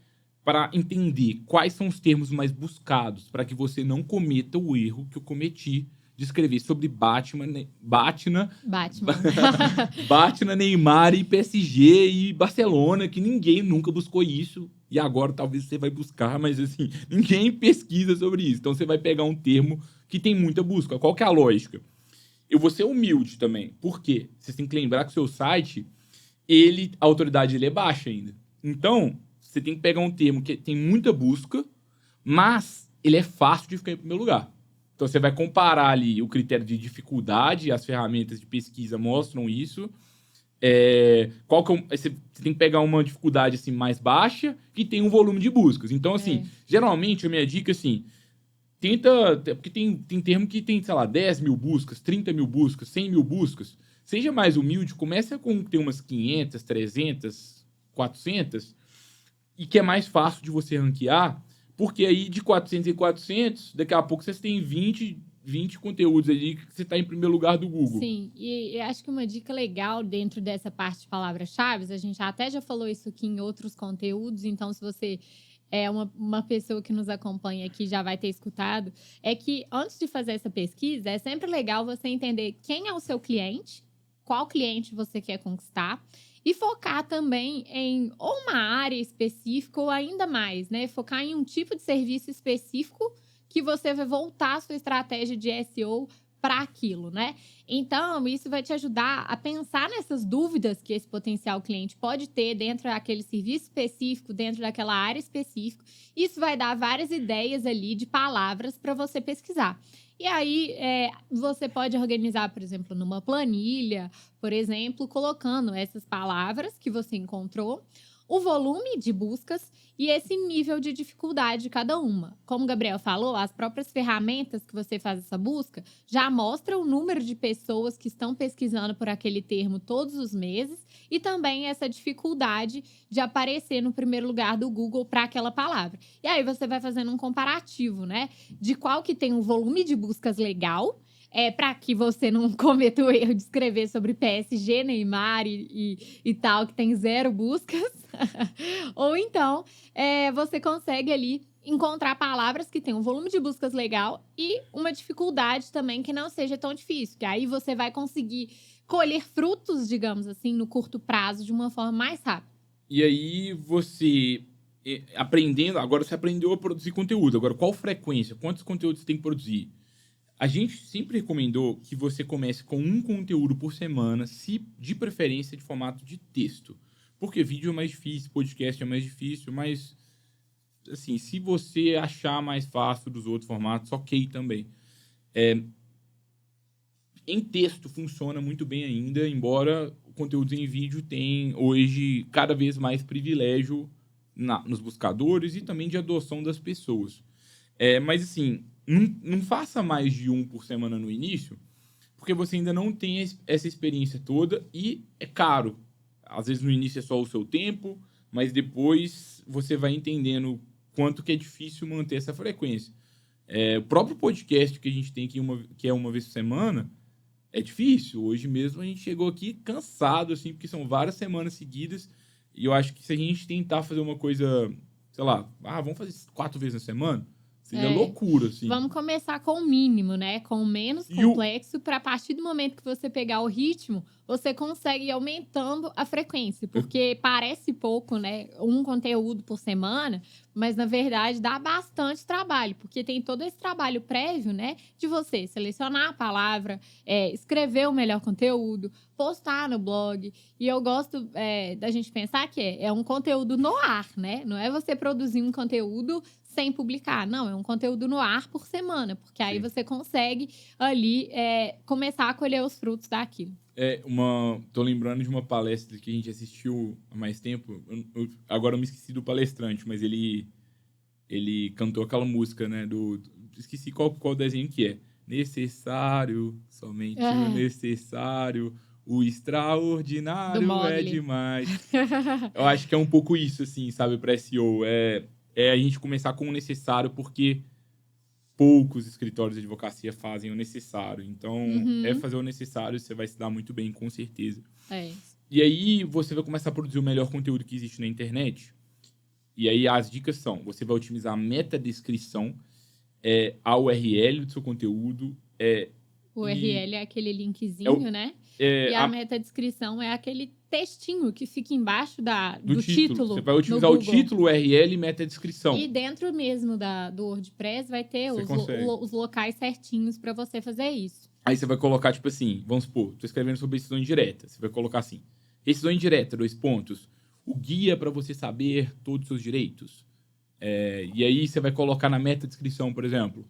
para entender quais são os termos mais buscados para que você não cometa o erro que eu cometi de escrever sobre Batman, Neymar e PSG e Barcelona, que ninguém nunca buscou isso. E agora talvez você vai buscar, mas assim, ninguém pesquisa sobre isso. Então você vai pegar um termo que tem muita busca. Qual que é a lógica? Eu vou ser humilde também. Por quê? Você tem que lembrar que o seu site, a autoridade dele é baixa ainda. Então, você tem que pegar um termo que tem muita busca, mas ele é fácil de ficar em primeiro lugar. Então, você vai comparar ali o critério de dificuldade, as ferramentas de pesquisa mostram isso. Você tem que pegar uma dificuldade assim, mais baixa que tem um volume de buscas. Então, assim, geralmente, a minha dica, assim, porque tem termo que tem, sei lá, 10 mil buscas, 30 mil buscas, 100 mil buscas. Seja mais humilde, começa com ter umas 500, 300, 400, e que é mais fácil de você ranquear, porque aí de 400 em 400, daqui a pouco vocês têm 20 conteúdos ali que você está em primeiro lugar do Google. Sim, e acho que uma dica legal dentro dessa parte de palavras-chave, a gente até já falou isso aqui em outros conteúdos, então se você é uma pessoa que nos acompanha aqui já vai ter escutado, é que antes de fazer essa pesquisa, é sempre legal você entender quem é o seu cliente, qual cliente você quer conquistar e focar também em ou uma área específica ou ainda mais, né? Focar em um tipo de serviço específico que você vai voltar a sua estratégia de SEO para aquilo, né? Então, isso vai te ajudar a pensar nessas dúvidas que esse potencial cliente pode ter dentro daquele serviço específico, dentro daquela área específica. Isso vai dar várias ideias ali de palavras para você pesquisar. E aí, você pode organizar, por exemplo, numa planilha, por exemplo, colocando essas palavras que você encontrou, o volume de buscas e esse nível de dificuldade de cada uma. Como o Gabriel falou, as próprias ferramentas que você faz essa busca já mostram o número de pessoas que estão pesquisando por aquele termo todos os meses e também essa dificuldade de aparecer no primeiro lugar do Google para aquela palavra. E aí você vai fazendo um comparativo, né? De qual que tem um volume de buscas legal, para que você não cometa o erro de escrever sobre PSG, Neymar e tal, que tem 0 buscas. Ou então, você consegue ali encontrar palavras que têm um volume de buscas legal e uma dificuldade também que não seja tão difícil. Que aí você vai conseguir colher frutos, digamos assim, no curto prazo, de uma forma mais rápida. E aí você agora você aprendeu a produzir conteúdo. Agora, qual frequência? Quantos conteúdos você tem que produzir? A gente sempre recomendou que você comece com um conteúdo por semana, de preferência de formato de texto. Porque vídeo é mais difícil, podcast é mais difícil, mas, assim, se você achar mais fácil dos outros formatos, ok também. Em texto funciona muito bem ainda, embora o conteúdo em vídeo tem, hoje, cada vez mais privilégio nos buscadores e também de adoção das pessoas. Mas, assim, não faça mais de um por semana no início, porque você ainda não tem essa experiência toda e é caro. Às vezes no início é só o seu tempo, mas depois você vai entendendo quanto que é difícil manter essa frequência. O próprio podcast que a gente tem aqui, que é uma vez por semana, é difícil. Hoje mesmo a gente chegou aqui cansado, assim, porque são várias semanas seguidas, e eu acho que se a gente tentar fazer uma coisa, sei lá, vamos fazer 4 vezes na semana, Seria loucura, assim. Vamos começar com o mínimo, né? Com o menos complexo, para a partir do momento que você pegar o ritmo, você consegue ir aumentando a frequência. Porque parece pouco, né? Um conteúdo por semana, mas na verdade dá bastante trabalho. Porque tem todo esse trabalho prévio, né? De você selecionar a palavra, escrever o melhor conteúdo, postar no blog. E eu gosto da gente pensar que é um conteúdo no ar, né? Não é você produzir um conteúdo sem publicar. Não, é um conteúdo no ar por semana. Porque aí você consegue ali começar a colher os frutos daquilo. Tô lembrando de uma palestra que a gente assistiu há mais tempo. Agora eu me esqueci do palestrante, mas ele cantou aquela música, né? Esqueci qual desenho que é. Necessário, somente o necessário, o extraordinário é demais. Eu acho que é um pouco isso, assim, sabe, para SEO. A gente começar com o necessário, porque poucos escritórios de advocacia fazem o necessário. Então, fazer o necessário, você vai se dar muito bem, com certeza. E aí, você vai começar a produzir o melhor conteúdo que existe na internet. E aí, as dicas são: você vai otimizar a metadescrição, a URL do seu conteúdo. O URL é aquele linkzinho, né? E a metadescrição é aquele textinho que fica embaixo do título. Você vai otimizar o título, URL e metadescrição. E dentro mesmo do WordPress vai ter os locais certinhos para você fazer isso. Aí você vai colocar, tipo assim, vamos supor, tô escrevendo sobre decisão indireta. Você vai colocar assim: decisão indireta, 2 pontos. O guia para você saber todos os seus direitos. E aí você vai colocar na metadescrição, por exemplo,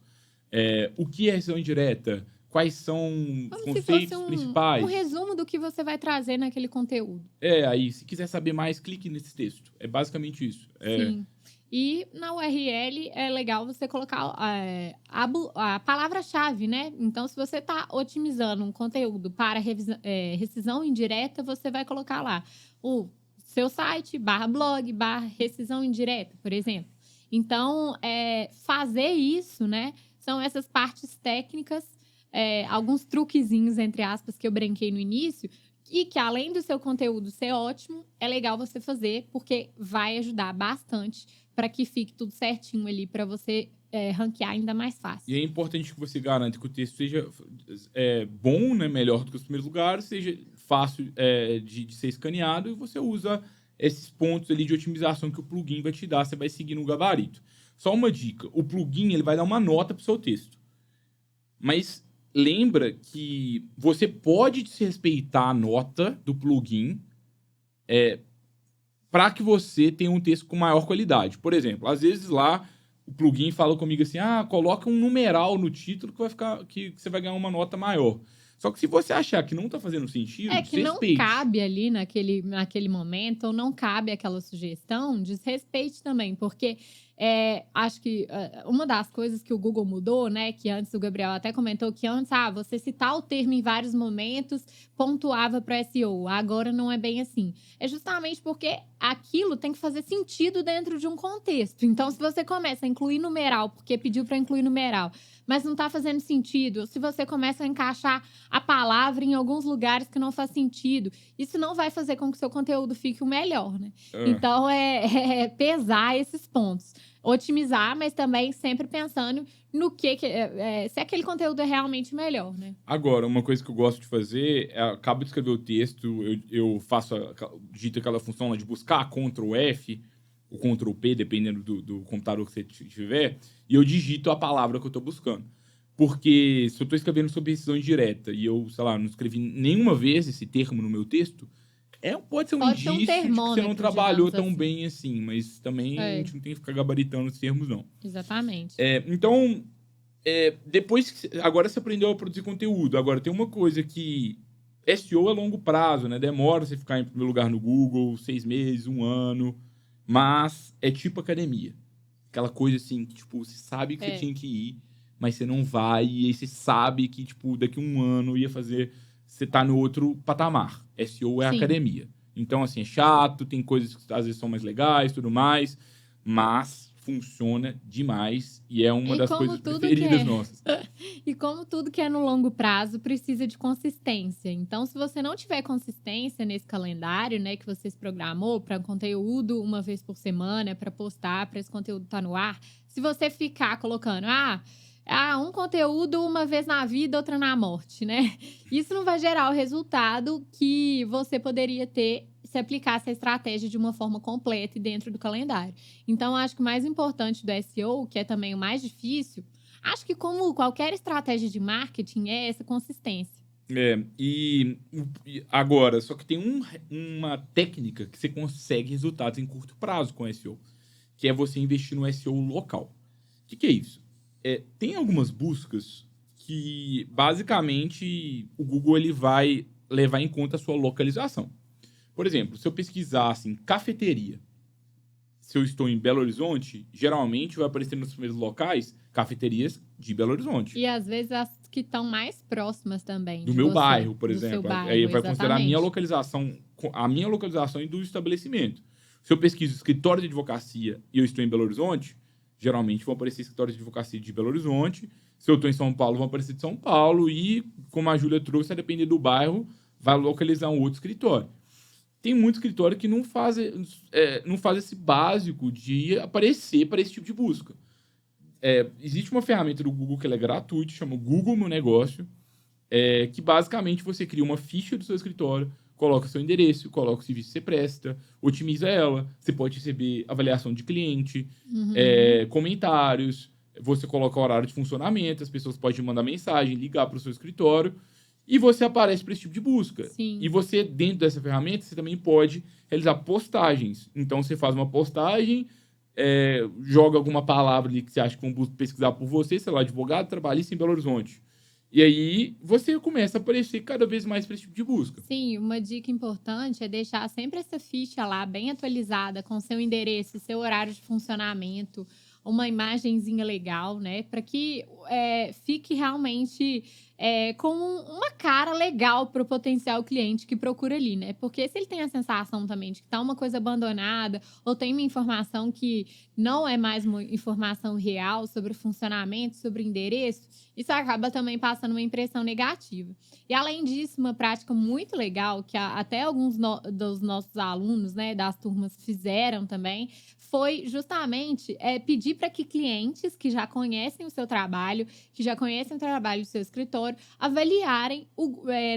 o que é decisão indireta? Quais são os conceitos principais? Um resumo do que você vai trazer naquele conteúdo. Aí, se quiser saber mais, clique nesse texto. É basicamente isso. Sim. E na URL é legal você colocar a palavra-chave, né? Então, se você está otimizando um conteúdo para rescisão indireta, você vai colocar lá o seu site, /blog, /rescisão indireta, por exemplo. Então, fazer isso, né? São essas partes técnicas, alguns truquezinhos, entre aspas, que eu brinquei no início, e que além do seu conteúdo ser ótimo, é legal você fazer, porque vai ajudar bastante para que fique tudo certinho ali, para você ranquear ainda mais fácil. E é importante que você garanta que o texto seja bom, né, melhor do que os primeiros lugares, seja fácil de ser escaneado, e você usa esses pontos ali de otimização que o plugin vai te dar, você vai seguir no gabarito. Só uma dica: o plugin ele vai dar uma nota para o seu texto. Mas lembra que você pode desrespeitar a nota do plugin para que você tenha um texto com maior qualidade. Por exemplo, às vezes lá o plugin fala comigo assim: coloca um numeral no título que você vai ganhar uma nota maior. Só que se você achar que não tá fazendo sentido, que não cabe ali naquele momento, ou não cabe aquela sugestão, desrespeite também, porque acho que uma das coisas que o Google mudou, né, que antes o Gabriel até comentou que antes, você citar o termo em vários momentos pontuava para SEO. Agora não é bem assim. É justamente porque aquilo tem que fazer sentido dentro de um contexto. Então, se você começa a incluir numeral, porque pediu para incluir numeral, mas não está fazendo sentido, ou se você começa a encaixar a palavra em alguns lugares que não faz sentido, isso não vai fazer com que o seu conteúdo fique o melhor, né? Então, pesar esses pontos. Otimizar, mas também sempre pensando no se aquele conteúdo é realmente melhor, né? Agora, uma coisa que eu gosto de fazer acabo de escrever o texto, eu digito aquela função lá de buscar, Ctrl F, o Ctrl P, dependendo do computador que você tiver, e eu digito a palavra que eu estou buscando. Porque se eu estou escrevendo sobre decisão indireta e eu, sei lá, não escrevi nenhuma vez esse termo no meu texto, pode ser um indício de que você não trabalhou tão bem assim, mas também a gente não tem que ficar gabaritando os termos, não. Exatamente. Então, agora você aprendeu a produzir conteúdo. Agora, tem uma coisa que SEO é longo prazo, né? Demora você ficar em primeiro lugar no Google, 6 meses, 1 ano, mas é tipo academia. Aquela coisa assim, que tipo, você sabe que você tinha que ir, mas você não vai, e aí você sabe que tipo, daqui a 1 ano ia fazer... Você tá no outro patamar. SEO é academia. Então, assim, é chato, tem coisas que às vezes são mais legais, tudo mais, mas funciona demais e é uma E das como coisas tudo preferidas que é. nossas. E como tudo que é no longo prazo, precisa de consistência. Então, se você não tiver consistência nesse calendário, né, que você se programou para conteúdo uma vez por semana, para postar, para esse conteúdo estar no ar, se você ficar colocando, um conteúdo uma vez na vida, outra na morte, né? Isso não vai gerar o resultado que você poderia ter se aplicasse a estratégia de uma forma completa e dentro do calendário. Então, acho que o mais importante do SEO, que é também o mais difícil, acho que como qualquer estratégia de marketing, é essa consistência. E agora, só que tem uma técnica que você consegue resultados em curto prazo com SEO, que é você investir no SEO local. O que é isso? Tem algumas buscas que, basicamente, o Google ele vai levar em conta a sua localização. Por exemplo, se eu pesquisar assim, cafeteria, se eu estou em Belo Horizonte, geralmente vai aparecer nos primeiros locais cafeterias de Belo Horizonte. E às vezes as que estão mais próximas também. Do de meu você, bairro, por do exemplo. seu bairro, Aí vai considerar exatamente. a minha localização e do estabelecimento. Se eu pesquiso escritório de advocacia e eu estou em Belo Horizonte, geralmente vão aparecer escritórios de advocacia de Belo Horizonte. Se eu estou em São Paulo, vão aparecer de São Paulo. E, como a Júlia trouxe, a depender do bairro, vai localizar um outro escritório. Tem muito escritório que não faz esse básico de aparecer para esse tipo de busca. Existe uma ferramenta do Google que ela é gratuita, chama Google Meu Negócio, que basicamente você cria uma ficha do seu escritório, coloca seu endereço, coloca o serviço que você presta, otimiza ela, você pode receber avaliação de cliente, comentários, você coloca o horário de funcionamento, as pessoas podem mandar mensagem, ligar para o seu escritório, e você aparece para esse tipo de busca. Sim. E você, dentro dessa ferramenta, você também pode realizar postagens. Então, você faz uma postagem, joga alguma palavra ali que você acha que vão pesquisar por você, sei lá, advogado trabalhista em Belo Horizonte. E aí, você começa a aparecer cada vez mais para esse tipo de busca. Sim, uma dica importante é deixar sempre essa ficha lá bem atualizada, com seu endereço, seu horário de funcionamento, uma imagenzinha legal, né? Para que fique realmente com uma cara legal para o potencial cliente que procura ali, né? Porque se ele tem a sensação também de que tá uma coisa abandonada ou tem uma informação que não é mais uma informação real sobre o funcionamento, sobre o endereço, isso acaba também passando uma impressão negativa. E, além disso, uma prática muito legal que até alguns dos nossos alunos, né, das turmas fizeram também, foi justamente pedir para que clientes que já conhecem o seu trabalho, que já conhecem o trabalho do seu escritório, avaliarem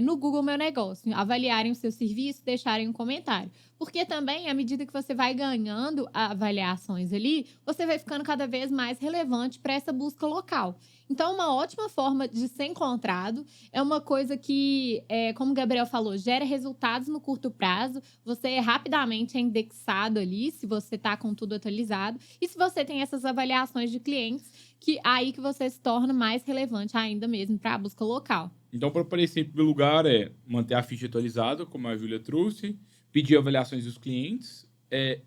no Google Meu Negócio, avaliarem o seu serviço, deixarem um comentário. Porque também, à medida que você vai ganhando avaliações ali, você vai ficando cada vez mais relevante para essa busca local. Então, uma ótima forma de ser encontrado é uma coisa que, como o Gabriel falou, gera resultados no curto prazo. Você rapidamente é indexado ali, se você está com tudo atualizado. E se você tem essas avaliações de clientes, aí que você se torna mais relevante ainda mesmo para a busca local. Então, para aparecer em primeiro lugar, manter a ficha atualizada, como a Júlia trouxe, pedir avaliações dos clientes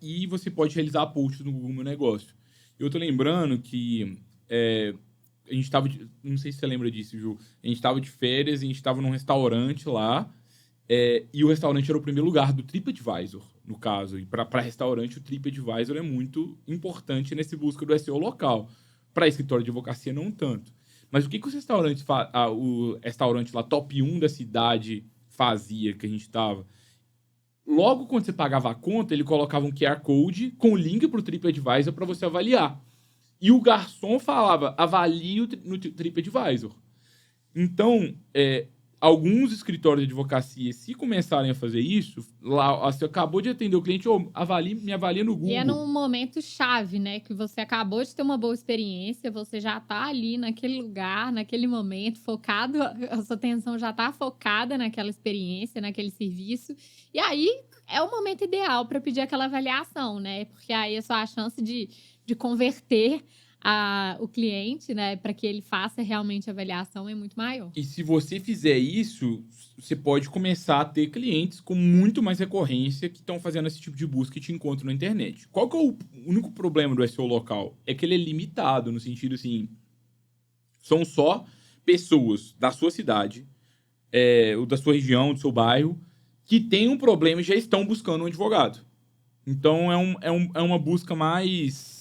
e você pode realizar posts no Google Meu Negócio. Eu tô lembrando que a gente estava... Não sei se você lembra disso, Ju. A gente estava de férias, a gente estava num restaurante lá e o restaurante era o primeiro lugar do TripAdvisor, no caso. E para restaurante, o TripAdvisor é muito importante nessa busca do SEO local. Para escritório de advocacia, não tanto. Mas o que os restaurantes... o restaurante lá, top 1 da cidade, fazia, que a gente estava... Logo quando você pagava a conta, ele colocava um QR Code com o link para o TripAdvisor para você avaliar. E o garçom falava, avalie no TripAdvisor. Então, alguns escritórios de advocacia, se começarem a fazer isso, lá você acabou de atender o cliente, me avalia no Google. E é num momento chave, né? Que você acabou de ter uma boa experiência, você já tá ali naquele lugar, naquele momento, focado, a sua atenção já tá focada naquela experiência, naquele serviço. E aí, é o momento ideal para pedir aquela avaliação, né? Porque aí a sua chance de converter o cliente, né, para que ele faça realmente a avaliação é muito maior. E se você fizer isso, você pode começar a ter clientes com muito mais recorrência que estão fazendo esse tipo de busca e te encontram na internet. Qual que é o único problema do SEO local? É que ele é limitado, no sentido assim, são só pessoas da sua cidade, ou da sua região, do seu bairro, que têm um problema e já estão buscando um advogado. Então, é uma busca mais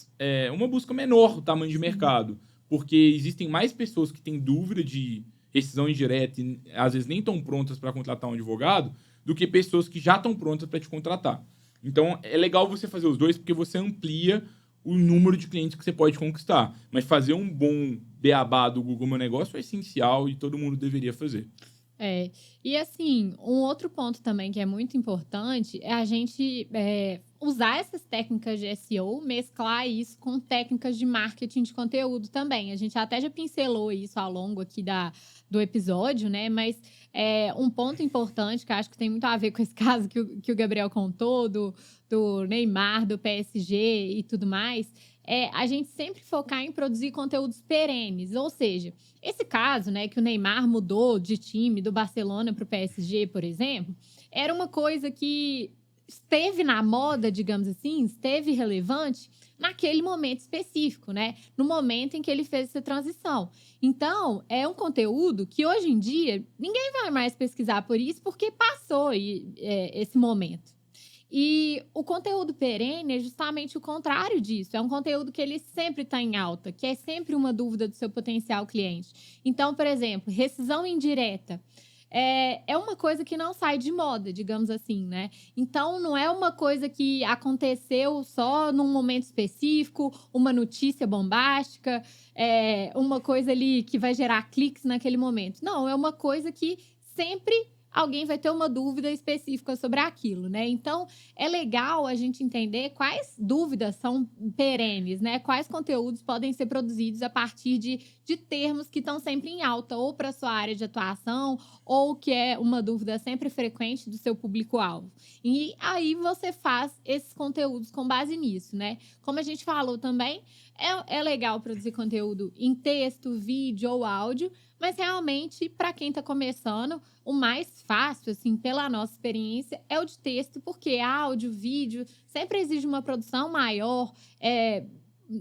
uma busca menor o tamanho de mercado. Porque existem mais pessoas que têm dúvida de rescisão indireta e às vezes nem estão prontas para contratar um advogado, do que pessoas que já estão prontas para te contratar. Então, é legal você fazer os dois, porque você amplia o número de clientes que você pode conquistar. Mas fazer um bom beabá do Google Meu Negócio é essencial e todo mundo deveria fazer. E assim, um outro ponto também que é muito importante é a gente usar essas técnicas de SEO, mesclar isso com técnicas de marketing de conteúdo também. A gente até já pincelou isso ao longo aqui do episódio, né? Mas um ponto importante que eu acho que tem muito a ver com esse caso que o Gabriel contou, do Neymar, do PSG e tudo mais, é a gente sempre focar em produzir conteúdos perenes. Ou seja, esse caso, né, que o Neymar mudou de time do Barcelona para o PSG, por exemplo, era uma coisa que esteve na moda, digamos assim, esteve relevante naquele momento específico, né? No momento em que ele fez essa transição. Então, é um conteúdo que hoje em dia ninguém vai mais pesquisar por isso porque passou esse momento. E o conteúdo perene é justamente o contrário disso. É um conteúdo que ele sempre está em alta, que é sempre uma dúvida do seu potencial cliente. Então, por exemplo, rescisão indireta. É uma coisa que não sai de moda, digamos assim, né? Então, não é uma coisa que aconteceu só num momento específico, uma notícia bombástica, uma coisa ali que vai gerar cliques naquele momento. Não, é uma coisa que sempre alguém vai ter uma dúvida específica sobre aquilo, né? Então, é legal a gente entender quais dúvidas são perenes, né? Quais conteúdos podem ser produzidos a partir de termos que estão sempre em alta, ou para sua área de atuação, ou que é uma dúvida sempre frequente do seu público-alvo. E aí você faz esses conteúdos com base nisso, né? Como a gente falou também, é legal produzir conteúdo em texto, vídeo ou áudio, mas realmente, para quem está começando, o mais fácil, assim, pela nossa experiência, é o de texto, porque áudio, vídeo, sempre exige uma produção maior,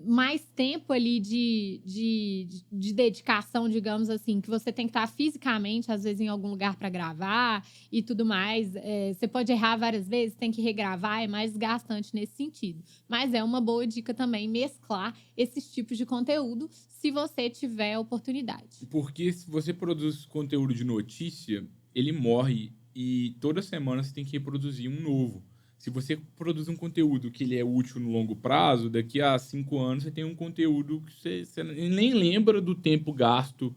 mais tempo ali de dedicação, digamos assim, que você tem que estar fisicamente, às vezes, em algum lugar para gravar e tudo mais. Você pode errar várias vezes, tem que regravar, é mais desgastante nesse sentido. Mas é uma boa dica também mesclar esses tipos de conteúdo, se você tiver a oportunidade. Porque se você produz conteúdo de notícia, ele morre e toda semana você tem que reproduzir um novo. Se você produz um conteúdo que ele é útil no longo prazo, daqui a 5 anos você tem um conteúdo que você nem lembra do tempo gasto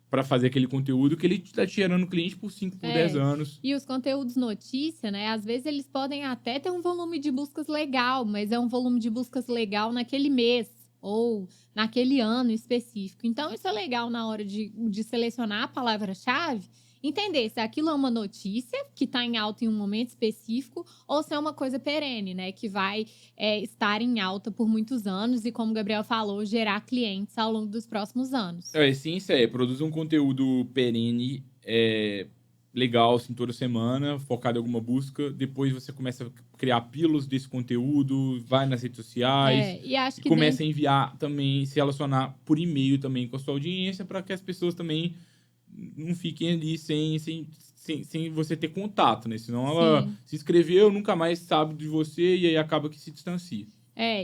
para fazer aquele conteúdo, que ele está gerando cliente por 5, por 10 anos. E os conteúdos notícia, né? Às vezes eles podem até ter um volume de buscas legal, mas é um volume de buscas legal naquele mês ou naquele ano específico. Então, isso é legal na hora de selecionar a palavra-chave, entender se aquilo é uma notícia que está em alta em um momento específico ou se é uma coisa perene, né? Que vai estar em alta por muitos anos e, como o Gabriel falou, gerar clientes ao longo dos próximos anos. A essência produzir um conteúdo perene, legal, assim, toda semana, focado em alguma busca. Depois você começa a criar pílulas desse conteúdo, vai nas redes sociais e acho que começa a enviar também, se relacionar por e-mail também com a sua audiência, para que as pessoas também não fiquem ali sem você ter contato, né? Senão ela se inscreveu, nunca mais sabe de você e aí acaba que se distancia.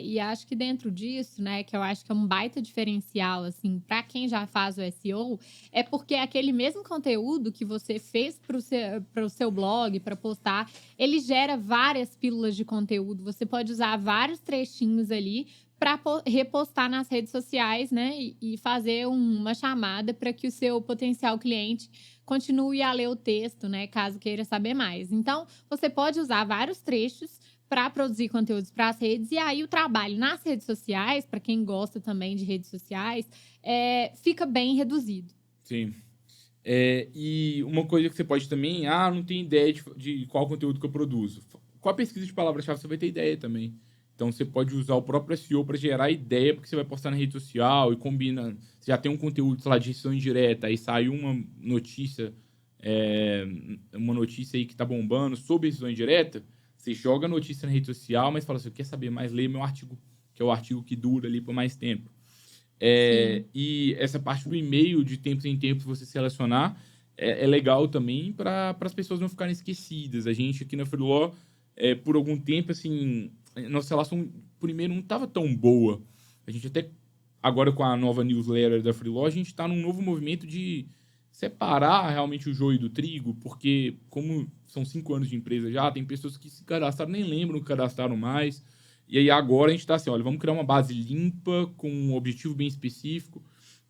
E acho que dentro disso, né, que eu acho que é um baita diferencial, assim, para quem já faz o SEO, é porque aquele mesmo conteúdo que você fez para o seu blog, para postar, ele gera várias pílulas de conteúdo. Você pode usar vários trechinhos ali para repostar nas redes sociais, né, e fazer uma chamada para que o seu potencial cliente continue a ler o texto, né, caso queira saber mais. Então, você pode usar vários trechos para produzir conteúdos para as redes, e aí o trabalho nas redes sociais, para quem gosta também de redes sociais, fica bem reduzido. Sim. E uma coisa que você pode também, não tenho ideia de qual conteúdo que eu produzo. Com a pesquisa de palavra-chave, você vai ter ideia também. Então, você pode usar o próprio SEO para gerar ideia, porque você vai postar na rede social e combina. Você já tem um conteúdo, sei lá, de rescisão indireta, aí saiu uma notícia aí que está bombando sobre rescisão indireta. Você joga a notícia na rede social, mas fala assim, quer saber mais? Lê meu artigo, que é o artigo que dura ali por mais tempo. E essa parte do e-mail, de tempos em tempos, você selecionar, é legal também para as pessoas não ficarem esquecidas. A gente aqui na Freeló, por algum tempo, assim, nossa relação, primeiro, não estava tão boa. A gente até, agora com a nova newsletter da Freeló, a gente está num novo movimento de separar realmente o joio do trigo, porque como são 5 anos de empresa já, tem pessoas que se cadastraram, nem lembram que cadastraram mais. E aí agora a gente está assim, olha, vamos criar uma base limpa, com um objetivo bem específico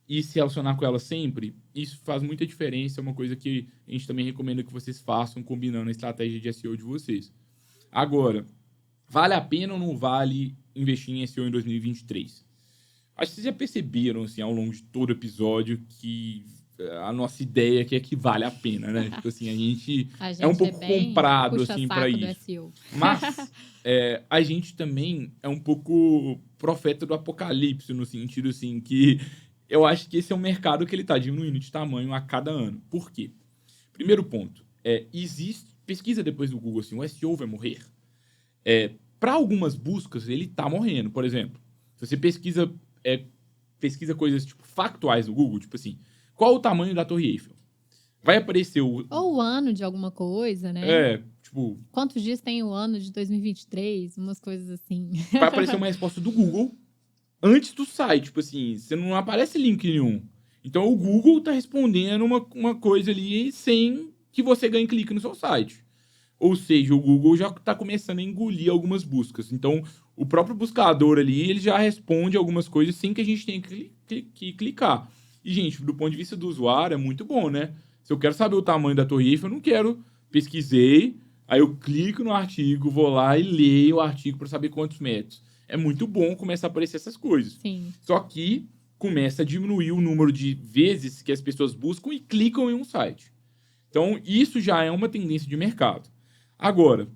e se relacionar com ela sempre. Isso faz muita diferença, é uma coisa que a gente também recomenda que vocês façam, combinando a estratégia de SEO de vocês. Agora, vale a pena ou não vale investir em SEO em 2023? Acho que vocês já perceberam, assim, ao longo de todo o episódio, que a nossa ideia aqui é que vale a pena, né? Tipo assim, a gente é um pouco bem comprado, puxa assim, saco pra do isso. SEO. Mas a gente também é um pouco profeta do apocalipse, no sentido, assim, que eu acho que esse é um mercado que ele tá diminuindo de tamanho a cada ano. Por quê? Primeiro ponto, existe... Pesquisa depois do Google, assim, o SEO vai morrer? Para algumas buscas, ele tá morrendo. Por exemplo, se você pesquisa coisas, tipo, factuais no Google, tipo assim, qual o tamanho da Torre Eiffel? Vai aparecer o... Ou o ano de alguma coisa, né? Tipo... Quantos dias tem o ano de 2023? Umas coisas assim. Vai aparecer uma resposta do Google antes do site. Tipo assim, você não aparece link nenhum. Então, o Google tá respondendo uma coisa ali sem que você ganhe clique no seu site. Ou seja, o Google já tá começando a engolir algumas buscas. Então, o próprio buscador ali, ele já responde algumas coisas sem que a gente tenha que clicar. E, gente, do ponto de vista do usuário, é muito bom, né? Se eu quero saber o tamanho da Torre Eiffel, eu não quero... Pesquisei, aí eu clico no artigo, vou lá e leio o artigo para saber quantos metros. É muito bom começar a aparecer essas coisas. Sim. Só que começa a diminuir o número de vezes que as pessoas buscam e clicam em um site. Então, isso já é uma tendência de mercado. Agora,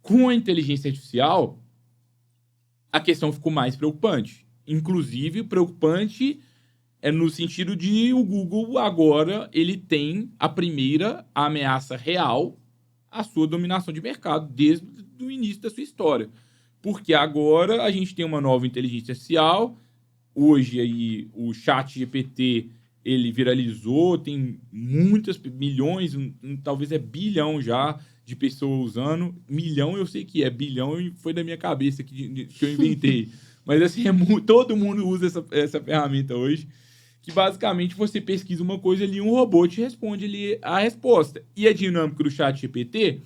com a inteligência artificial, a questão ficou mais preocupante. Inclusive, preocupante no sentido de o Google agora ele tem a primeira ameaça real à sua dominação de mercado desde o início da sua história. Porque agora a gente tem uma nova inteligência artificial. Hoje aí o ChatGPT ele viralizou, tem muitas milhões, talvez bilhão já de pessoas usando. Milhão eu sei que bilhão foi da minha cabeça que eu inventei. Mas assim, todo mundo usa essa ferramenta hoje, que basicamente você pesquisa uma coisa ali e um robô te responde ali a resposta. E a dinâmica do ChatGPT,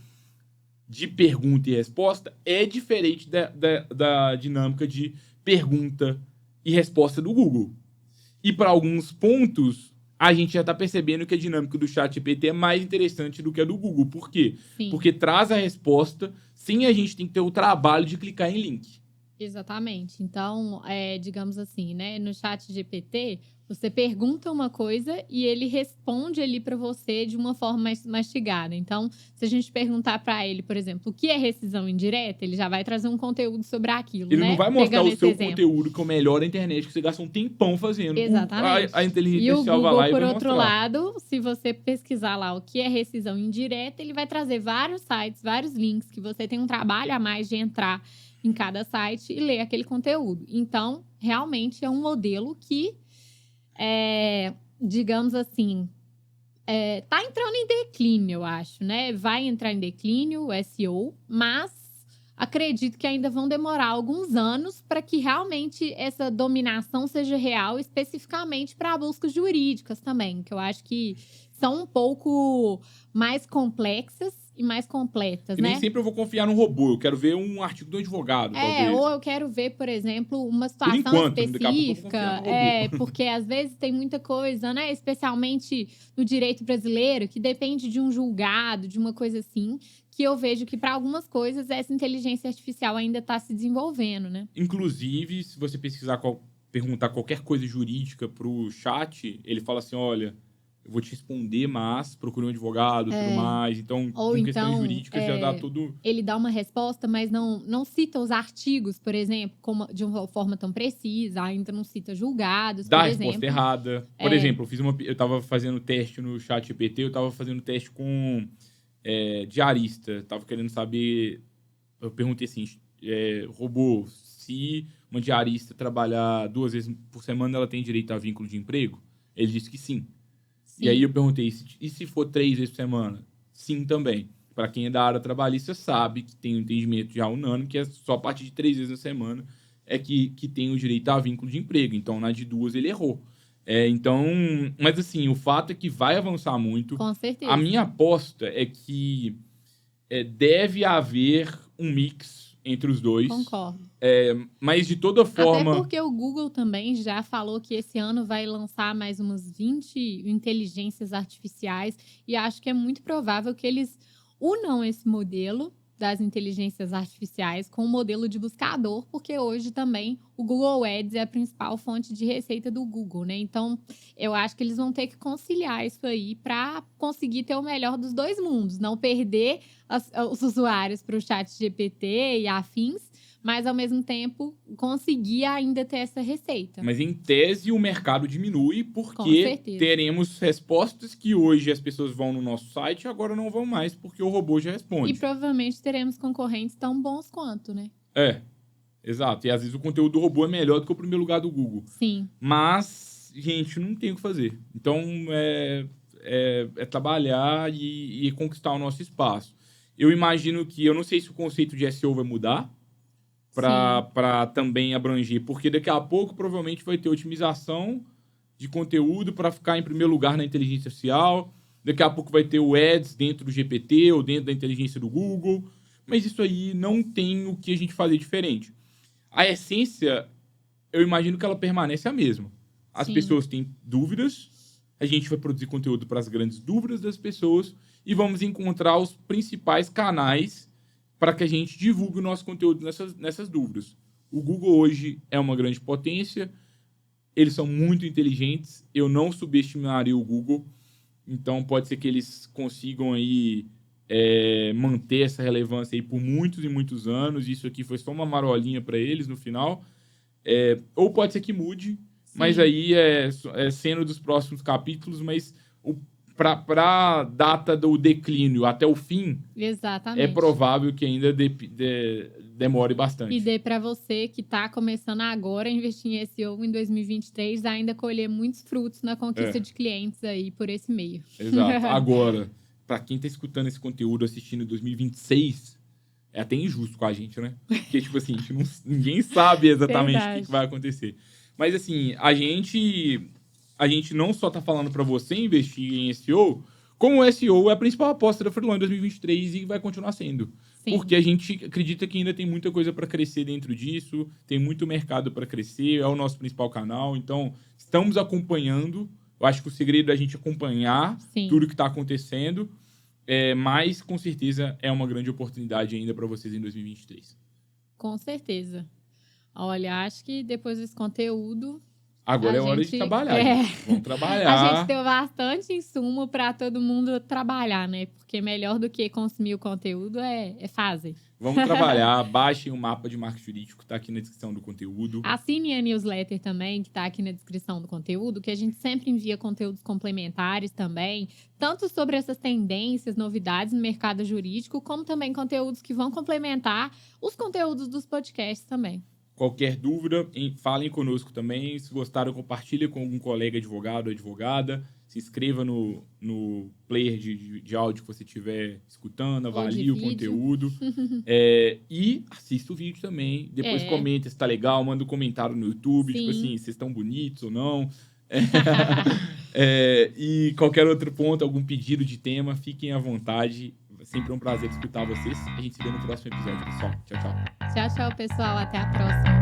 de pergunta e resposta, é diferente da dinâmica de pergunta e resposta do Google. E para alguns pontos, a gente já está percebendo que a dinâmica do ChatGPT é mais interessante do que a do Google. Por quê? Sim. Porque traz a resposta sem a gente ter que ter o trabalho de clicar em link. Exatamente. Então, digamos assim, né? No ChatGPT, você pergunta uma coisa e ele responde ali para você de uma forma mais mastigada. Então, se a gente perguntar para ele, por exemplo, o que é rescisão indireta, ele já vai trazer um conteúdo sobre aquilo, ele né? Não vai mostrar Pegando o seu exemplo. conteúdo que é o melhor da internet, que você gasta um tempão fazendo. Exatamente. A inteligência E o artificial vai lá Google, e por vai outro mostrar. lado, se você pesquisar lá o que é rescisão indireta, ele vai trazer vários sites, vários links, que você tem um trabalho a mais de entrar em cada site e ler aquele conteúdo. Então, realmente é um modelo que, digamos assim, tá entrando em declínio, eu acho, né? Vai entrar em declínio o SEO, mas acredito que ainda vão demorar alguns anos para que realmente essa dominação seja real, especificamente para buscas jurídicas também, que eu acho que são um pouco mais complexas e mais completas, E né? nem sempre eu vou confiar no robô. Eu quero ver um artigo do advogado, talvez. Ou eu quero ver, por exemplo, uma situação enquanto, daqui a pouco eu vou específica. confiar no robô. Porque às vezes tem muita coisa, né? Especialmente no direito brasileiro, que depende de um julgado, de uma coisa assim, que eu vejo que para algumas coisas essa inteligência artificial ainda está se desenvolvendo, né? Inclusive, se você perguntar qualquer coisa jurídica pro chat, ele fala assim, olha, eu vou te responder, mas procure um advogado e tudo mais. Então, Ou em questões então, jurídicas, já dá tudo... Ele dá uma resposta, mas não cita os artigos, por exemplo, de uma forma tão precisa. Ainda não cita julgados, Dá por a resposta exemplo. errada. Por exemplo, eu tava fazendo teste no ChatGPT, eu tava fazendo teste com diarista. Tava querendo saber... Eu perguntei assim, robô, se uma diarista trabalhar 2 vezes por semana, ela tem direito a vínculo de emprego? Ele disse que sim. Sim. E aí eu perguntei, e se for 3 vezes por semana? Sim, também. Para quem é da área trabalhista, sabe que tem um entendimento já unânime, que é só a partir de 3 vezes na semana é que tem o direito a vínculo de emprego. Então, na de duas, ele errou. Então, mas assim, o fato é que vai avançar muito. Com certeza. A minha aposta é que deve haver um mix entre os dois. Concordo. Mas de toda forma... Até porque o Google também já falou que esse ano vai lançar mais umas 20 inteligências artificiais. E acho que é muito provável que eles unam esse modelo das inteligências artificiais com o modelo de buscador, porque hoje também o Google Ads é a principal fonte de receita do Google, né? Então, eu acho que eles vão ter que conciliar isso aí para conseguir ter o melhor dos dois mundos. Não perder os usuários para o ChatGPT e afins, mas, ao mesmo tempo, conseguir ainda ter essa receita. Mas, em tese, o mercado diminui Com porque certeza. teremos respostas que hoje as pessoas vão no nosso site e agora não vão mais porque o robô já responde. E provavelmente teremos concorrentes tão bons quanto, né? Exato. E, às vezes, o conteúdo do robô é melhor do que o primeiro lugar do Google. Sim. Mas, gente, não tem o que fazer. Então, é trabalhar e conquistar o nosso espaço. Eu imagino que... Eu não sei se o conceito de SEO vai mudar para também abranger, porque daqui a pouco provavelmente vai ter otimização de conteúdo para ficar em primeiro lugar na inteligência artificial. Daqui a pouco vai ter o Ads dentro do GPT ou dentro da inteligência do Google. Mas isso aí não tem o que a gente fazer diferente. A essência, eu imagino que ela permanece a mesma. As Sim. pessoas têm dúvidas, a gente vai produzir conteúdo para as grandes dúvidas das pessoas e vamos encontrar os principais canais para que a gente divulgue o nosso conteúdo nessas dúvidas. O Google hoje é uma grande potência, eles são muito inteligentes, eu não subestimaria o Google, então pode ser que eles consigam aí manter essa relevância aí por muitos e muitos anos, isso aqui foi só uma marolinha para eles no final, ou pode ser que mude, mas aí é cena dos próximos capítulos, mas para a data do declínio até o fim, Exatamente. é provável que ainda demore bastante. E dê para você que está começando agora a investir em SEO em 2023 ainda colher muitos frutos na conquista de clientes aí por esse meio. Exato. Agora, para quem tá escutando esse conteúdo, assistindo em 2026, é até injusto com a gente, né? Porque, tipo assim, ninguém sabe exatamente o que vai acontecer. Mas, assim, a gente não só tá falando para você investir em SEO, como o SEO é a principal aposta da Freelon em 2023 e vai continuar sendo. Sim. Porque a gente acredita que ainda tem muita coisa para crescer dentro disso, tem muito mercado para crescer, é o nosso principal canal. Então, estamos acompanhando. Eu acho que o segredo é a gente acompanhar tudo que está acontecendo, mas, com certeza, é uma grande oportunidade ainda para vocês em 2023. Com certeza. Olha, acho que depois desse conteúdo... Agora é hora de trabalhar. Vamos trabalhar. A gente deu bastante insumo para todo mundo trabalhar, né? Porque melhor do que consumir o conteúdo é fazer. Vamos trabalhar. Baixem o mapa de marketing jurídico, está aqui na descrição do conteúdo. Assine a newsletter também, que está aqui na descrição do conteúdo, que a gente sempre envia conteúdos complementares também, tanto sobre essas tendências, novidades no mercado jurídico, como também conteúdos que vão complementar os conteúdos dos podcasts também. Qualquer dúvida, falem conosco também. Se gostaram, compartilhe com algum colega advogado ou advogada. Se inscreva no player de áudio que você estiver escutando, avalie o conteúdo. E assista o vídeo também. Depois comenta se tá legal, manda um comentário no YouTube. Tipo assim, vocês estão bonitos ou não. E qualquer outro ponto, algum pedido de tema, fiquem à vontade. Sempre um prazer escutar vocês. A gente se vê no próximo episódio, pessoal. Tchau, tchau. Tchau, tchau, pessoal. Até a próxima.